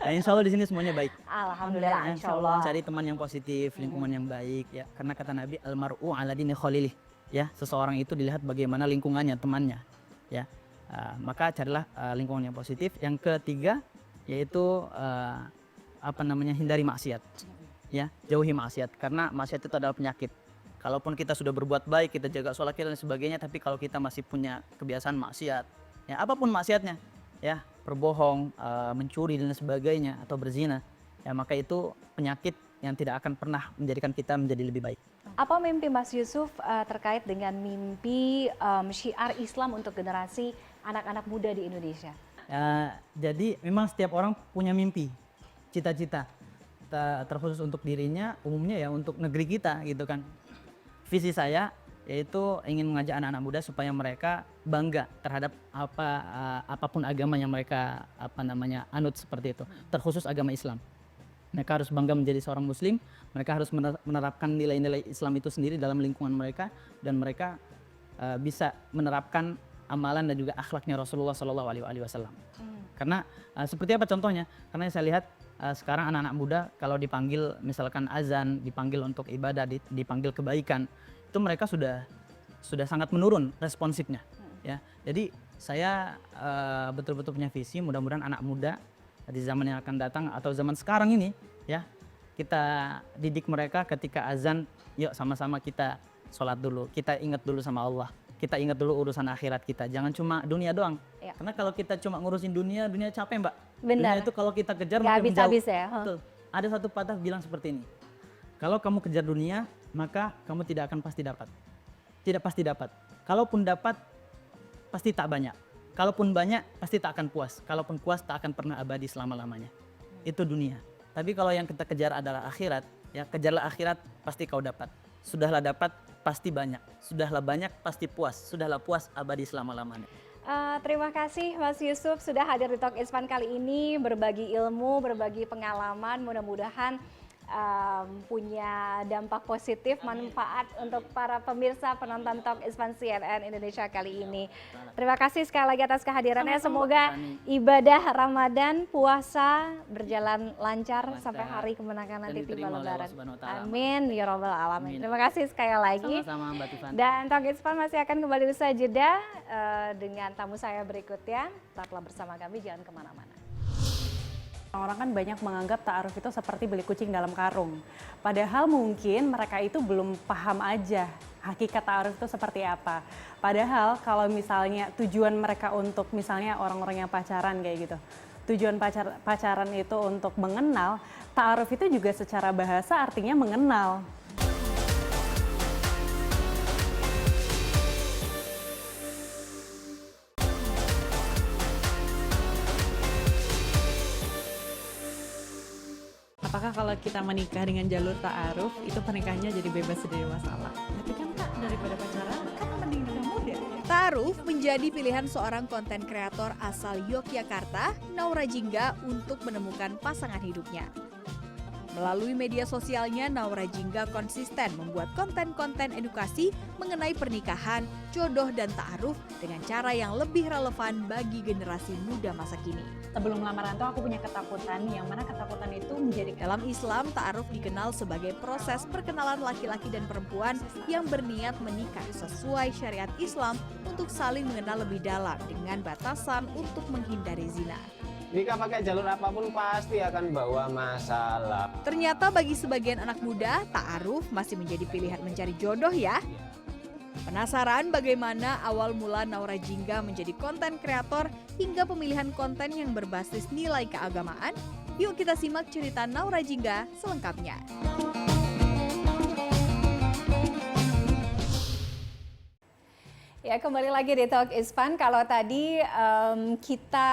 Nah, insya Allah di sini semuanya baik. Alhamdulillah, Ya, insya Allah. Cari teman yang positif, lingkungan yang baik ya. Karena kata Nabi almar'u ala dini khalilih. Ya, seseorang itu dilihat bagaimana lingkungannya, temannya. Ya. Maka carilah lingkungan yang positif. Yang ketiga yaitu hindari maksiat. Ya, jauhi maksiat karena maksiat itu adalah penyakit. Kalaupun kita sudah berbuat baik, kita jaga sholat kita dan sebagainya, tapi kalau kita masih punya kebiasaan maksiat, ya apapun maksiatnya, ya berbohong, mencuri dan sebagainya atau berzina, ya maka itu penyakit yang tidak akan pernah menjadikan kita menjadi lebih baik. Apa mimpi Mas Yusuf terkait dengan mimpi syiar Islam untuk generasi anak-anak muda di Indonesia? Jadi memang setiap orang punya mimpi, cita-cita, terkhusus untuk dirinya, umumnya ya untuk negeri kita gitu kan. Visi saya yaitu ingin mengajak anak-anak muda supaya mereka bangga terhadap apapun agama yang mereka anut seperti itu, terkhusus agama Islam. Mereka harus bangga menjadi seorang muslim, mereka harus menerapkan nilai-nilai Islam itu sendiri dalam lingkungan mereka, dan mereka bisa menerapkan amalan dan juga akhlaknya Rasulullah SAW. Karena seperti apa contohnya? Karena saya lihat sekarang anak-anak muda kalau dipanggil misalkan azan, dipanggil untuk ibadah, dipanggil kebaikan, itu mereka sudah sangat menurun responsifnya. Ya, jadi saya betul-betul punya visi, mudah-mudahan anak muda di zaman yang akan datang atau zaman sekarang ini, ya kita didik mereka ketika azan, yuk sama-sama kita sholat dulu, kita ingat dulu sama Allah, kita ingat dulu urusan akhirat kita, jangan cuma dunia doang. Ya. Karena kalau kita cuma ngurusin dunia capek Mbak. Benar. Dunia itu kalau kita kejar Nggak makin menjauh. habis-habis ya. Betul. Ada satu patah bilang seperti ini. Kalau kamu kejar dunia, maka kamu tidak akan pasti dapat. Tidak pasti dapat. Kalaupun dapat, pasti tak banyak. Kalaupun banyak, pasti tak akan puas. Kalaupun puas, tak akan pernah abadi selama-lamanya. Itu dunia. Tapi kalau yang kita kejar adalah akhirat, ya kejarlah akhirat, pasti kau dapat. Sudahlah dapat, pasti banyak. Sudahlah banyak, pasti puas. Sudahlah puas, abadi selama-lamanya. Terima kasih Mas Yusuf sudah hadir di Talk Isfan kali ini, berbagi ilmu, berbagi pengalaman, mudah-mudahan punya dampak positif, manfaat untuk para pemirsa penonton Talk Isfan CNN Indonesia kali ini. Terima kasih sekali lagi atas kehadirannya. Semoga ibadah Ramadan, puasa berjalan lancar sampai hari kemenangan nanti tiba Lebaran. Amin ya Rabbal Alamin. Terima kasih sekali lagi. Sama-sama Mbak Tiffany. Dan Talk Isfan masih akan kembali usai jeda dengan tamu saya berikutnya. Tetaplah bersama kami, jangan kemana-mana. Orang kan banyak menganggap ta'aruf itu seperti beli kucing dalam karung. Padahal mungkin mereka itu belum paham aja hakikat ta'aruf itu seperti apa. Padahal kalau misalnya tujuan mereka untuk misalnya orang-orang yang pacaran kayak gitu. Tujuan pacaran itu untuk mengenal, ta'aruf itu juga secara bahasa artinya mengenal. Apakah kalau kita menikah dengan jalur ta'aruf, itu pernikahannya jadi bebas dari masalah? Tapi kan Kak, daripada pacaran, kan mending dengan muda. Ta'aruf menjadi pilihan seorang konten kreator asal Yogyakarta, Naura Jingga, untuk menemukan pasangan hidupnya. Melalui media sosialnya, Naura Jingga konsisten membuat konten-konten edukasi mengenai pernikahan, jodoh, dan ta'aruf dengan cara yang lebih relevan bagi generasi muda masa kini. Sebelum lamaran tuh aku punya ketakutan, yang mana ketakutan itu menjadi Dalam Islam, ta'aruf dikenal sebagai proses perkenalan laki-laki dan perempuan yang berniat menikah sesuai syariat Islam untuk saling mengenal lebih dalam dengan batasan untuk menghindari zina. Nikah pakai jalur apapun pasti akan bawa masalah. Ternyata bagi sebagian anak muda, ta'aruf masih menjadi pilihan mencari jodoh ya. Penasaran bagaimana awal mula Naura Jingga menjadi konten kreator hingga pemilihan konten yang berbasis nilai keagamaan? Yuk kita simak cerita Naura Jingga selengkapnya. Ya, kembali lagi di Talk Isfan. Kalau tadi kita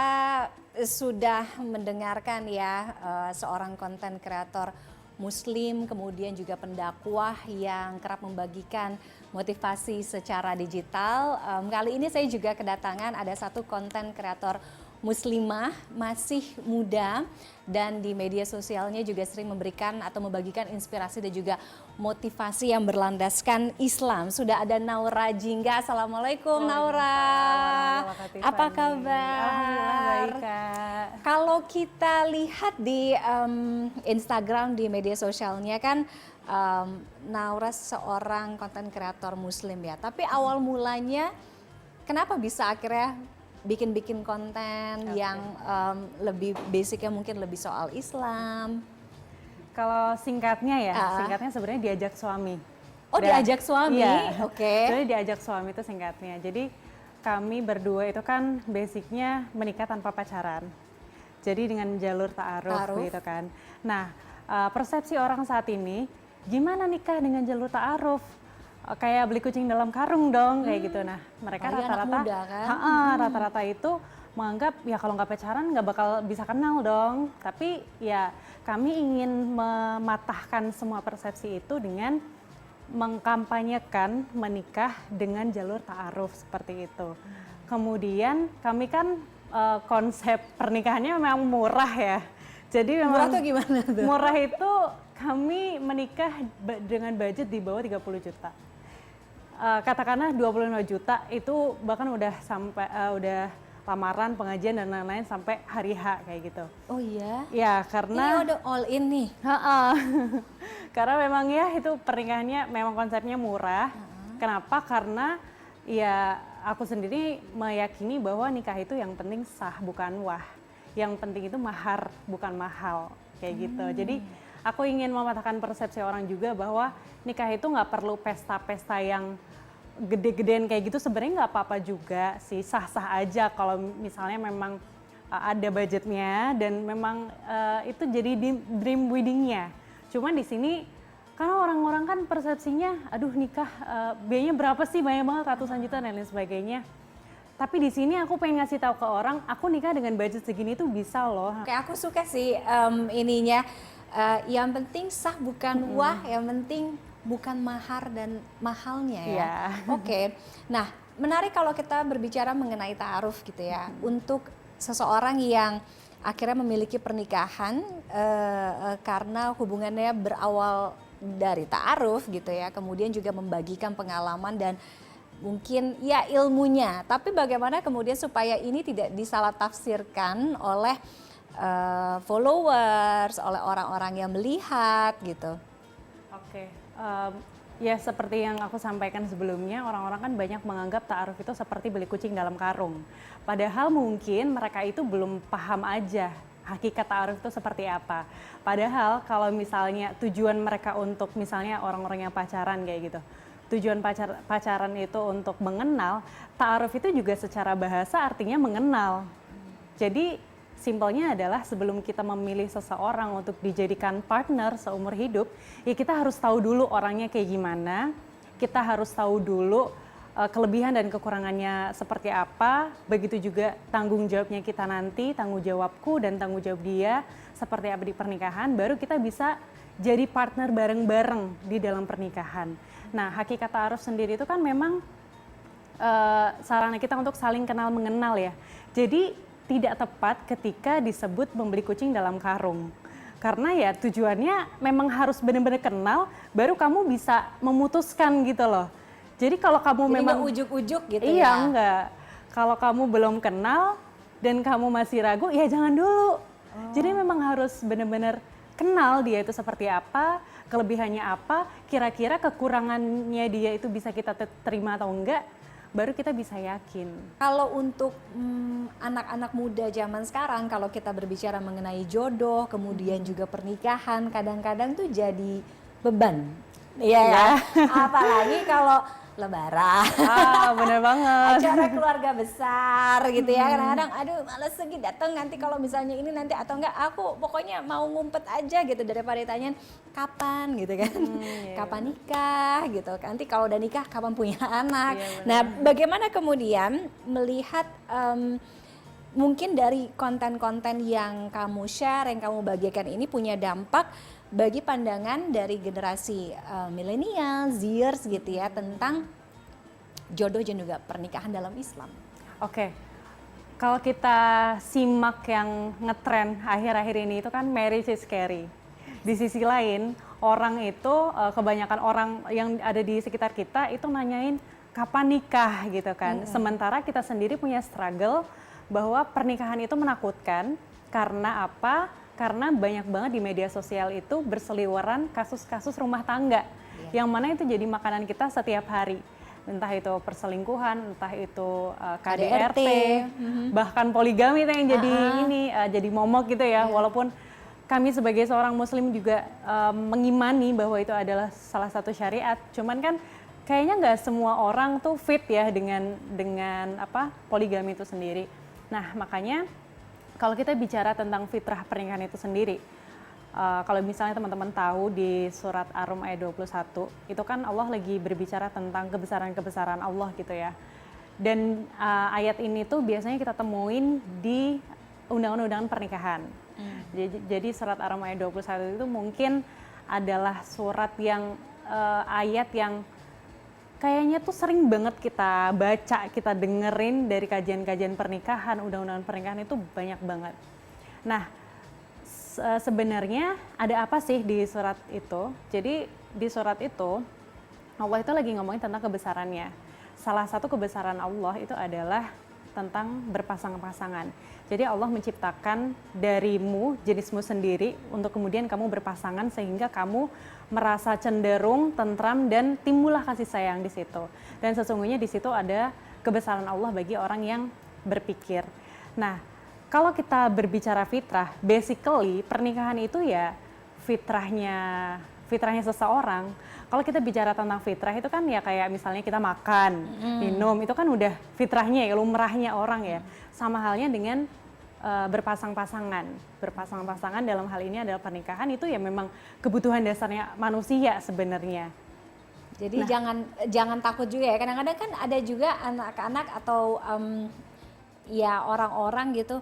sudah mendengarkan ya seorang konten kreator Muslim, kemudian juga pendakwah yang kerap membagikan motivasi secara digital. Kali ini saya juga kedatangan ada satu konten kreator muslimah, masih muda, dan di media sosialnya juga sering memberikan atau membagikan inspirasi dan juga motivasi yang berlandaskan Islam. Sudah ada Naura Jingga. Assalamualaikum Naura. Apa kabar? Alhamdulillah baik, Kak. Kalau kita lihat di Instagram, di media sosialnya kan Naura seorang konten kreator muslim ya. Tapi awal mulanya kenapa bisa akhirnya bikin konten yang lebih basicnya mungkin lebih soal Islam? Kalau singkatnya ya, singkatnya sebenarnya diajak suami. Oh, diajak suami? Iya. Oke. Sebenarnya diajak suami itu singkatnya. Jadi kami berdua itu kan basicnya menikah tanpa pacaran. Jadi dengan jalur ta'aruf gitu kan. Nah, persepsi orang saat ini, gimana nikah dengan jalur ta'aruf? Kayak beli kucing dalam karung dong, kayak gitu. Nah, mereka rata-rata itu menganggap ya kalau nggak pacaran nggak bakal bisa kenal dong. Tapi ya kami ingin mematahkan semua persepsi itu dengan mengkampanyekan menikah dengan jalur ta'aruf seperti itu. Kemudian kami kan konsep pernikahannya memang murah ya. Jadi memang murah tuh gimana tuh? Murah itu kami menikah dengan budget di bawah 30 juta. Katakanlah 25 juta itu bahkan udah sampai udah lamaran, pengajian dan lain-lain sampai hari H kayak gitu. Oh iya? Ya karena ini udah all in nih. Karena memang ya itu pernikahannya memang konsepnya murah. Kenapa? Karena ya aku sendiri meyakini bahwa nikah itu yang penting sah bukan wah. Yang penting itu mahar bukan mahal kayak gitu. Jadi aku ingin mematahkan persepsi orang juga bahwa nikah itu nggak perlu pesta-pesta yang gede-gedean kayak gitu, sebenarnya nggak apa-apa juga sih, sah-sah aja kalau misalnya memang ada budgetnya dan memang itu jadi dream weddingnya. Cuman di sini karena orang-orang kan persepsinya, aduh nikah biayanya berapa sih, banyak banget ratusan juta dan lain sebagainya. Tapi di sini aku pengen ngasih tahu ke orang, aku nikah dengan budget segini tuh bisa loh. Kayak aku suka sih ininya, yang penting sah bukan wah, yang penting bukan mahar dan mahalnya ya. Oke. Nah, menarik kalau kita berbicara mengenai ta'aruf gitu ya. Untuk seseorang yang akhirnya memiliki pernikahan karena hubungannya berawal dari ta'aruf gitu ya. Kemudian juga membagikan pengalaman dan mungkin ya ilmunya. Tapi bagaimana kemudian supaya ini tidak disalah tafsirkan oleh followers, oleh orang-orang yang melihat gitu. Oke. Ya seperti yang aku sampaikan sebelumnya, orang-orang kan banyak menganggap ta'aruf itu seperti beli kucing dalam karung. Padahal mungkin mereka itu belum paham aja hakikat ta'aruf itu seperti apa. Padahal kalau misalnya tujuan mereka untuk misalnya orang-orang yang pacaran kayak gitu, tujuan pacaran itu untuk mengenal, ta'aruf itu juga secara bahasa artinya mengenal. Jadi simpelnya adalah sebelum kita memilih seseorang untuk dijadikan partner seumur hidup, ya kita harus tahu dulu orangnya kayak gimana, kita harus tahu dulu kelebihan dan kekurangannya seperti apa, begitu juga tanggung jawabnya kita nanti, tanggung jawabku dan tanggung jawab dia seperti apa di pernikahan, baru kita bisa jadi partner bareng-bareng di dalam pernikahan. Nah, hakikat ta'aruf sendiri itu kan memang sarana kita untuk saling kenal mengenal ya. Jadi tidak tepat ketika disebut membeli kucing dalam karung. Karena ya tujuannya memang harus benar-benar kenal, baru kamu bisa memutuskan gitu loh. Jadi kalau kamu jadi memang ujuk-ujuk gitu iya, ya? enggak. Kalau kamu belum kenal dan kamu masih ragu, ya jangan dulu. Jadi memang harus benar-benar kenal dia itu seperti apa, kelebihannya apa, kira-kira kekurangannya dia itu bisa kita terima atau enggak, baru kita bisa yakin. Kalau untuk anak-anak muda zaman sekarang, kalau kita berbicara mengenai jodoh, kemudian juga pernikahan, kadang-kadang tuh jadi beban. Iya ya. Apalagi kalau lebaran. Bener banget. Acara keluarga besar gitu ya. Kadang-kadang aduh males lagi datang nanti kalau misalnya ini nanti atau enggak, aku pokoknya mau ngumpet aja gitu daripada ditanyain kapan gitu kan. Kapan nikah gitu. Nanti kalau udah nikah kapan punya anak. Nah, bagaimana kemudian melihat mungkin dari konten-konten yang kamu share, yang kamu bagikan ini punya dampak bagi pandangan dari generasi milenial, Zers gitu ya, tentang jodoh dan juga pernikahan dalam Islam. Oke. Kalau kita simak yang ngetren akhir-akhir ini itu kan marriage is scary. Di sisi lain, orang itu kebanyakan orang yang ada di sekitar kita itu nanyain kapan nikah gitu kan. Sementara kita sendiri punya struggle bahwa pernikahan itu menakutkan karena apa? Karena banyak banget di media sosial itu berseliweran kasus-kasus rumah tangga yang mana itu jadi makanan kita setiap hari. Entah itu perselingkuhan, entah itu KDRT, bahkan poligami itu yang jadi jadi momok gitu ya. Walaupun kami sebagai seorang muslim juga mengimani bahwa itu adalah salah satu syariat, cuman kan kayaknya nggak semua orang tuh fit ya dengan poligami itu sendiri. Nah, makanya kalau kita bicara tentang fitrah pernikahan itu sendiri, kalau misalnya teman-teman tahu di surat Ar-Rum ayat 21, itu kan Allah lagi berbicara tentang kebesaran-kebesaran Allah gitu ya. Dan ayat ini tuh biasanya kita temuin di undang-undang pernikahan. Jadi surat Ar-Rum ayat 21 itu mungkin adalah surat yang ayat yang kayaknya tuh sering banget kita baca, kita dengerin dari kajian-kajian pernikahan, undang-undang pernikahan itu banyak banget. Nah, sebenarnya ada apa sih di surat itu? Jadi di surat itu Allah itu lagi ngomongin tentang kebesarannya. Salah satu kebesaran Allah itu adalah tentang berpasang-pasangan. Jadi Allah menciptakan darimu, jenismu sendiri untuk kemudian kamu berpasangan sehingga kamu merasa cenderung, tentram dan timbullah kasih sayang di situ. Dan sesungguhnya di situ ada kebesaran Allah bagi orang yang berpikir. Nah, kalau kita berbicara fitrah, basically pernikahan itu ya fitrahnya seseorang. Kalau kita bicara tentang fitrah itu kan ya kayak misalnya kita makan, minum, itu kan udah fitrahnya ya, lumrahnya orang ya. Sama halnya dengan berpasang-pasangan. Berpasang-pasangan dalam hal ini adalah pernikahan itu ya memang kebutuhan dasarnya manusia sebenarnya. Jadi jangan takut juga ya. Kadang-kadang kan ada juga anak-anak atau ya orang-orang gitu,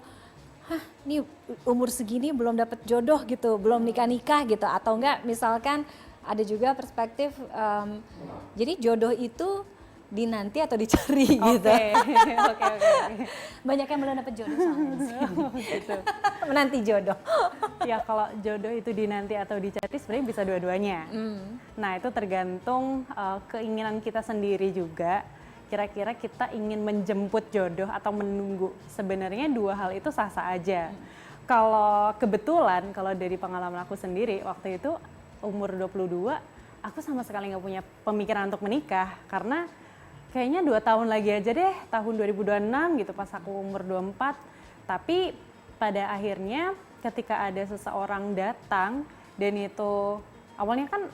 ini umur segini belum dapat jodoh gitu, belum nikah-nikah gitu, atau enggak misalkan ada juga perspektif jadi jodoh itu dinanti atau dicari gitu. Oke. Banyak yang belum dapat jodoh soalnya gitu. Menanti jodoh. Ya kalau jodoh itu dinanti atau dicari sebenarnya bisa dua-duanya. Nah itu tergantung keinginan kita sendiri juga. Kira-kira kita ingin menjemput jodoh atau menunggu. Sebenarnya dua hal itu sah-sah aja. Kalau kebetulan, kalau dari pengalaman aku sendiri, waktu itu umur 22, aku sama sekali nggak punya pemikiran untuk menikah. Karena kayaknya 2 tahun lagi aja deh, tahun 2026 gitu pas aku umur 24. Tapi pada akhirnya ketika ada seseorang datang dan itu awalnya kan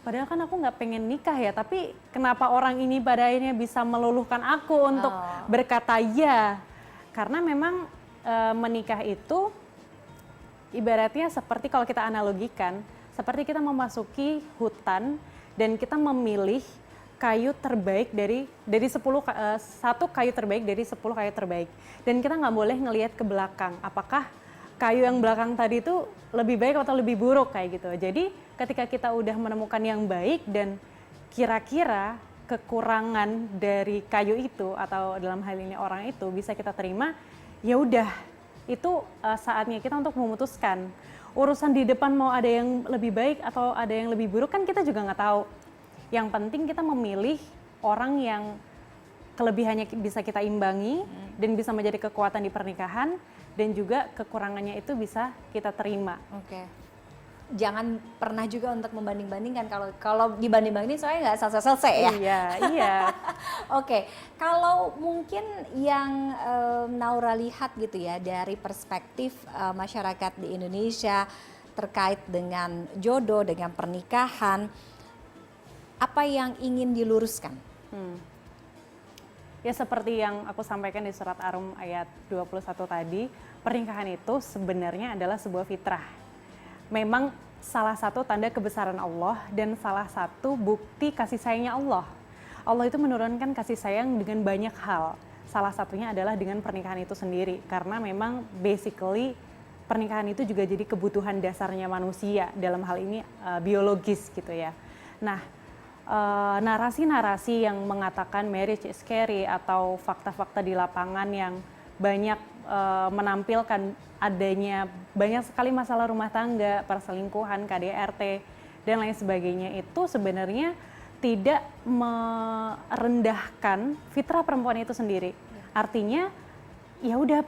padahal kan aku nggak pengen nikah ya, tapi kenapa orang ini pada akhirnya bisa meluluhkan aku untuk berkata ya? Karena memang menikah itu ibaratnya seperti kalau kita analogikan, seperti kita memasuki hutan dan kita memilih kayu terbaik dari 10 satu kayu terbaik dari 10 kayu terbaik. Dan kita nggak boleh ngelihat ke belakang, apakah kayu yang belakang tadi itu lebih baik atau lebih buruk kayak gitu. Jadi ketika kita udah menemukan yang baik dan kira-kira kekurangan dari kayu itu atau dalam hal ini orang itu bisa kita terima, ya udah itu saatnya kita untuk memutuskan. Urusan di depan mau ada yang lebih baik atau ada yang lebih buruk kan kita juga nggak tahu. Yang penting kita memilih orang yang kelebihannya bisa kita imbangi dan bisa menjadi kekuatan di pernikahan, dan juga kekurangannya itu bisa kita terima. Oke. Jangan pernah juga untuk membanding-bandingkan, kalau dibanding-bandingin soalnya nggak selesai-selesai ya. Iya. Oke, kalau mungkin yang Naura lihat gitu ya dari perspektif masyarakat di Indonesia terkait dengan jodoh, dengan pernikahan, apa yang ingin diluruskan? Ya seperti yang aku sampaikan di surat Ar-Rum ayat 21 tadi, pernikahan itu sebenarnya adalah sebuah fitrah. Memang salah satu tanda kebesaran Allah dan salah satu bukti kasih sayangnya Allah. Allah itu menurunkan kasih sayang dengan banyak hal. Salah satunya adalah dengan pernikahan itu sendiri. Karena memang basically pernikahan itu juga jadi kebutuhan dasarnya manusia, dalam hal ini biologis gitu ya. Nah, narasi-narasi yang mengatakan marriage is scary atau fakta-fakta di lapangan yang banyak menampilkan adanya banyak sekali masalah rumah tangga, perselingkuhan, KDRT, dan lain sebagainya itu sebenarnya tidak merendahkan fitrah perempuan itu sendiri. Artinya ya udah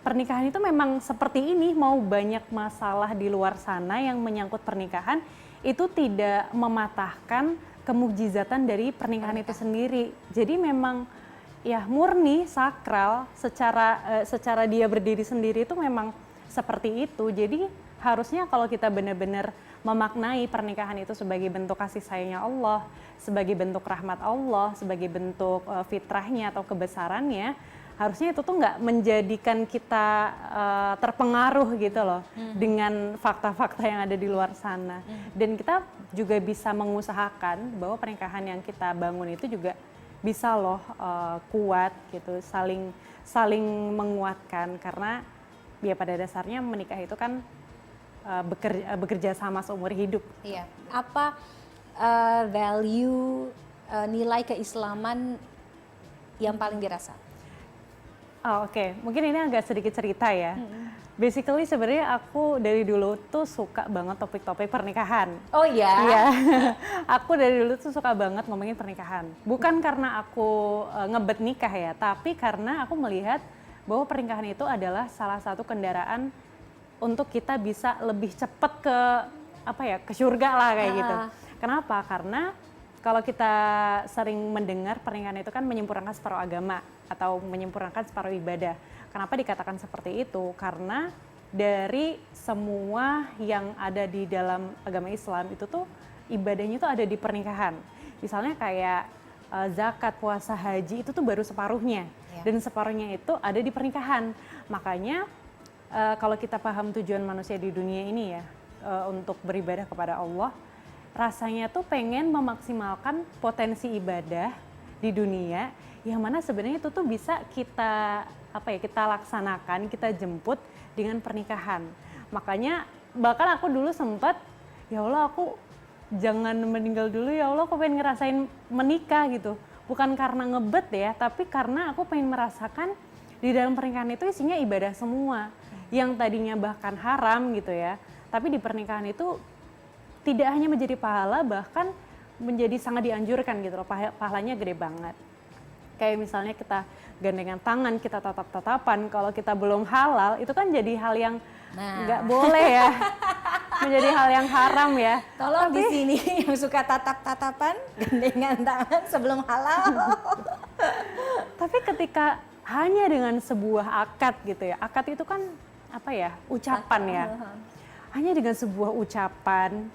pernikahan itu memang seperti ini, mau banyak masalah di luar sana yang menyangkut pernikahan itu tidak mematahkan kemukjizatan dari pernikahan itu sendiri. Jadi memang ya murni sakral, secara dia berdiri sendiri itu memang seperti itu. Jadi harusnya kalau kita benar-benar memaknai pernikahan itu sebagai bentuk kasih sayangnya Allah, sebagai bentuk rahmat Allah, sebagai bentuk fitrahnya atau kebesarannya, harusnya itu tuh nggak menjadikan kita terpengaruh gitu loh dengan fakta-fakta yang ada di luar sana. Dan kita juga bisa mengusahakan bahwa pernikahan yang kita bangun itu juga bisa loh kuat gitu, saling menguatkan, karena ya pada dasarnya menikah itu kan bekerja sama seumur hidup. Iya. Apa value nilai keislaman yang paling dirasa? Oh, oke. Mungkin ini agak sedikit cerita ya. Basically sebenarnya aku dari dulu tuh suka banget topik-topik pernikahan. Oh iya? Iya, aku dari dulu tuh suka banget ngomongin pernikahan. Bukan karena aku ngebet nikah ya, tapi karena aku melihat bahwa pernikahan itu adalah salah satu kendaraan untuk kita bisa lebih cepat ke surga lah kayak gitu. Kenapa? Karena kalau kita sering mendengar pernikahan itu kan menyempurnakan separuh agama atau menyempurnakan separuh ibadah. Kenapa dikatakan seperti itu? Karena dari semua yang ada di dalam agama Islam itu tuh ibadahnya tuh ada di pernikahan. Misalnya kayak zakat, puasa, haji itu tuh baru separuhnya. Dan separuhnya itu ada di pernikahan. Makanya kalau kita paham tujuan manusia di dunia ini ya, untuk beribadah kepada Allah, rasanya tuh pengen memaksimalkan potensi ibadah di dunia, yang mana sebenarnya itu tuh bisa kita laksanakan, kita jemput dengan pernikahan. Makanya bahkan aku dulu sempat, ya Allah aku jangan meninggal dulu ya Allah, aku pengen ngerasain menikah gitu. Bukan karena ngebet ya, tapi karena aku pengen merasakan di dalam pernikahan itu isinya ibadah semua. Yang tadinya bahkan haram gitu ya, tapi di pernikahan itu tidak hanya menjadi pahala, bahkan menjadi sangat dianjurkan gitu loh, pahalanya gede banget. Kayak misalnya kita gandengan tangan, kita tatap-tatapan, kalau kita belum halal itu kan jadi hal yang nggak boleh ya, menjadi hal yang haram ya. Tolong di sini yang suka tatap-tatapan, gandengan tangan sebelum halal. Tapi ketika hanya dengan sebuah akad gitu ya, akad itu kan ucapan ya. Hanya dengan sebuah ucapan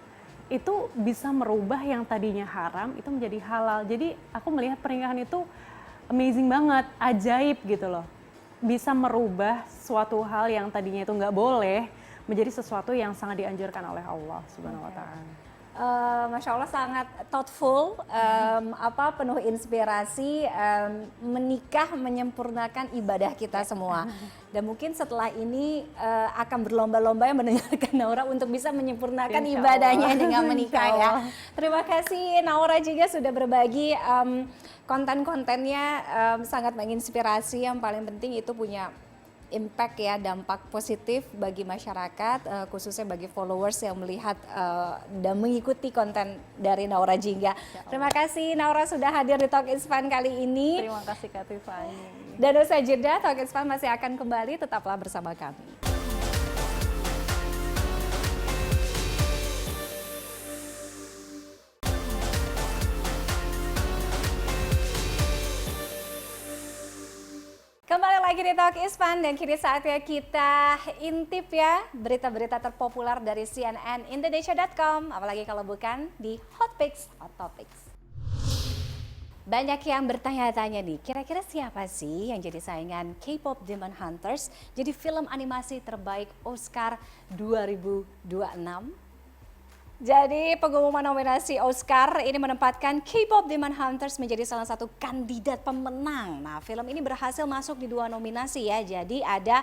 itu bisa merubah yang tadinya haram itu menjadi halal. Jadi aku melihat pernikahan itu amazing banget, ajaib gitu loh. Bisa merubah suatu hal yang tadinya itu nggak boleh menjadi sesuatu yang sangat dianjurkan oleh Allah Subhanahu wa Ta'ala. Masya Allah sangat thoughtful, penuh inspirasi, menikah menyempurnakan ibadah kita semua. Dan mungkin setelah ini akan berlomba-lomba yang mendengarkan Naura untuk bisa menyempurnakan ibadahnya dengan menikah ya. Terima kasih Naura juga sudah berbagi konten-kontennya, sangat menginspirasi. Yang paling penting itu punya impact ya, dampak positif bagi masyarakat, khususnya bagi followers yang melihat dan mengikuti konten dari Naura Jingga. Terima kasih Naura sudah hadir di Talk is Fun kali ini. Terima kasih Kak Tiffany. Dan usai jeda, Talk is Fun masih akan kembali, tetaplah bersama kami. Kembali lagi di Talk is Fun dan kini saatnya kita intip ya berita-berita terpopuler dari cnnindonesia.com, apalagi kalau bukan di Hot Picks, Hot Topics. Banyak yang bertanya-tanya nih, kira-kira siapa sih yang jadi saingan K-pop Demon Hunters jadi film animasi terbaik Oscar 2026? Jadi pengumuman nominasi Oscar ini menempatkan K-pop Demon Hunters menjadi salah satu kandidat pemenang. Nah, film ini berhasil masuk di 2 nominasi ya. Jadi ada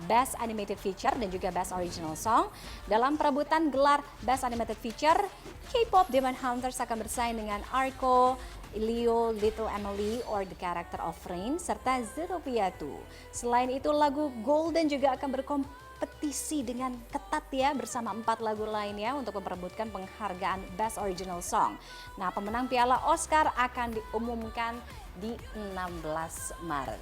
Best Animated Feature dan juga Best Original Song. Dalam perebutan gelar Best Animated Feature, K-pop Demon Hunters akan bersaing dengan Arco Leo, Little Emily, or The Character of Rain, serta Zeropiatu. Selain itu lagu Golden juga akan berkompetisi dengan ketat ya bersama 4 lagu lainnya untuk memperebutkan penghargaan Best Original Song. Nah, pemenang Piala Oscar akan diumumkan di 16 Maret.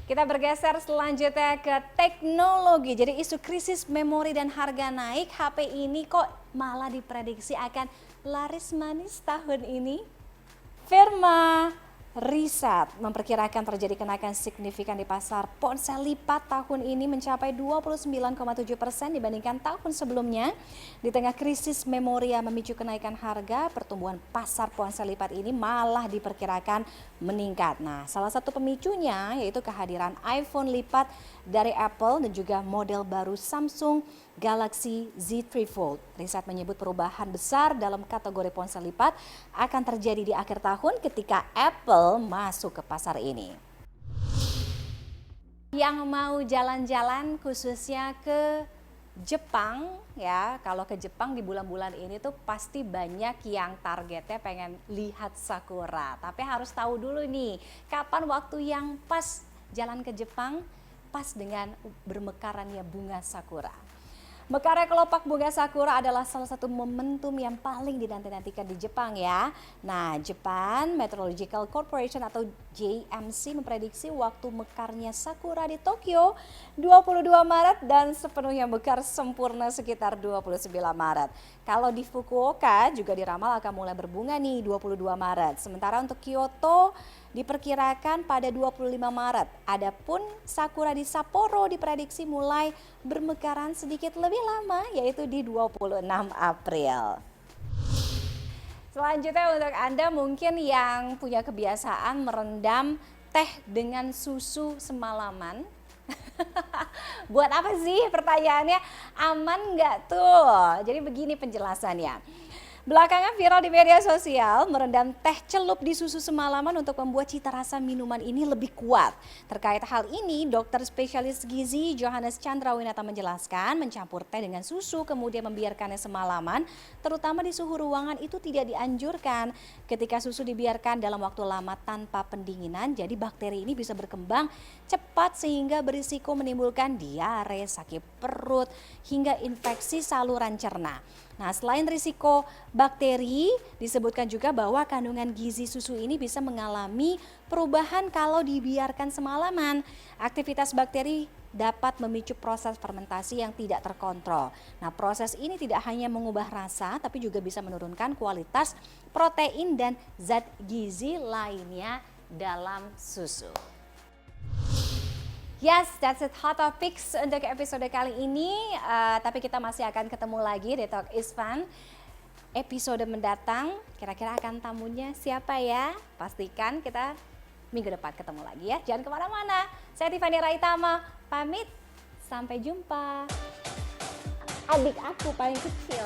Kita bergeser selanjutnya ke teknologi. Jadi isu krisis memori dan harga naik, HP ini kok malah diprediksi akan laris manis tahun ini. Firma Riset memperkirakan terjadi kenaikan signifikan di pasar ponsel lipat tahun ini mencapai 29,7% dibandingkan tahun sebelumnya. Di tengah krisis memori yang memicu kenaikan harga, pertumbuhan pasar ponsel lipat ini malah diperkirakan meningkat. Nah, salah satu pemicunya yaitu kehadiran iPhone lipat dari Apple dan juga model baru Samsung Galaxy Z3 Fold. Riset menyebut perubahan besar dalam kategori ponsel lipat akan terjadi di akhir tahun ketika Apple masuk ke pasar ini. Yang mau jalan-jalan khususnya ke Jepang ya, kalau ke Jepang di bulan-bulan ini tuh pasti banyak yang targetnya pengen lihat sakura. Tapi harus tahu dulu nih, kapan waktu yang pas jalan ke Jepang pas dengan bermekarannya bunga sakura. Mekarnya kelopak bunga sakura adalah salah satu momentum yang paling dinanti-nantikan di Jepang ya. Nah, Japan Meteorological Corporation atau JMC memprediksi waktu mekarnya sakura di Tokyo 22 Maret dan sepenuhnya mekar sempurna sekitar 29 Maret. Kalau di Fukuoka juga diramal akan mulai berbunga nih 22 Maret. Sementara untuk Kyoto diperkirakan pada 25 Maret. Adapun sakura di Sapporo diprediksi mulai bermekaran sedikit lebih lama yaitu di 26 April. Selanjutnya untuk Anda mungkin yang punya kebiasaan merendam teh dengan susu semalaman. Buat apa sih pertanyaannya? Aman nggak tuh? Jadi begini penjelasannya. Belakangan viral di media sosial merendam teh celup di susu semalaman untuk membuat cita rasa minuman ini lebih kuat. Terkait hal ini, dokter spesialis gizi Johannes Chandrawinata menjelaskan mencampur teh dengan susu kemudian membiarkannya semalaman, terutama di suhu ruangan itu tidak dianjurkan. Ketika susu dibiarkan dalam waktu lama tanpa pendinginan, jadi bakteri ini bisa berkembang cepat sehingga berisiko menimbulkan diare, sakit perut, hingga infeksi saluran cerna. Nah, selain risiko bakteri, disebutkan juga bahwa kandungan gizi susu ini bisa mengalami perubahan kalau dibiarkan semalaman. Aktivitas bakteri dapat memicu proses fermentasi yang tidak terkontrol. Nah, proses ini tidak hanya mengubah rasa, tapi juga bisa menurunkan kualitas protein dan zat gizi lainnya dalam susu. Yes, that's it Hot Topics untuk episode kali ini. Tapi kita masih akan ketemu lagi di Talk is Fun. Episode mendatang, kira-kira akan tamunya siapa ya? Pastikan kita minggu depan ketemu lagi ya. Jangan kemana-mana. Saya Tiffany Raitama, pamit. Sampai jumpa. Adik aku paling kecil.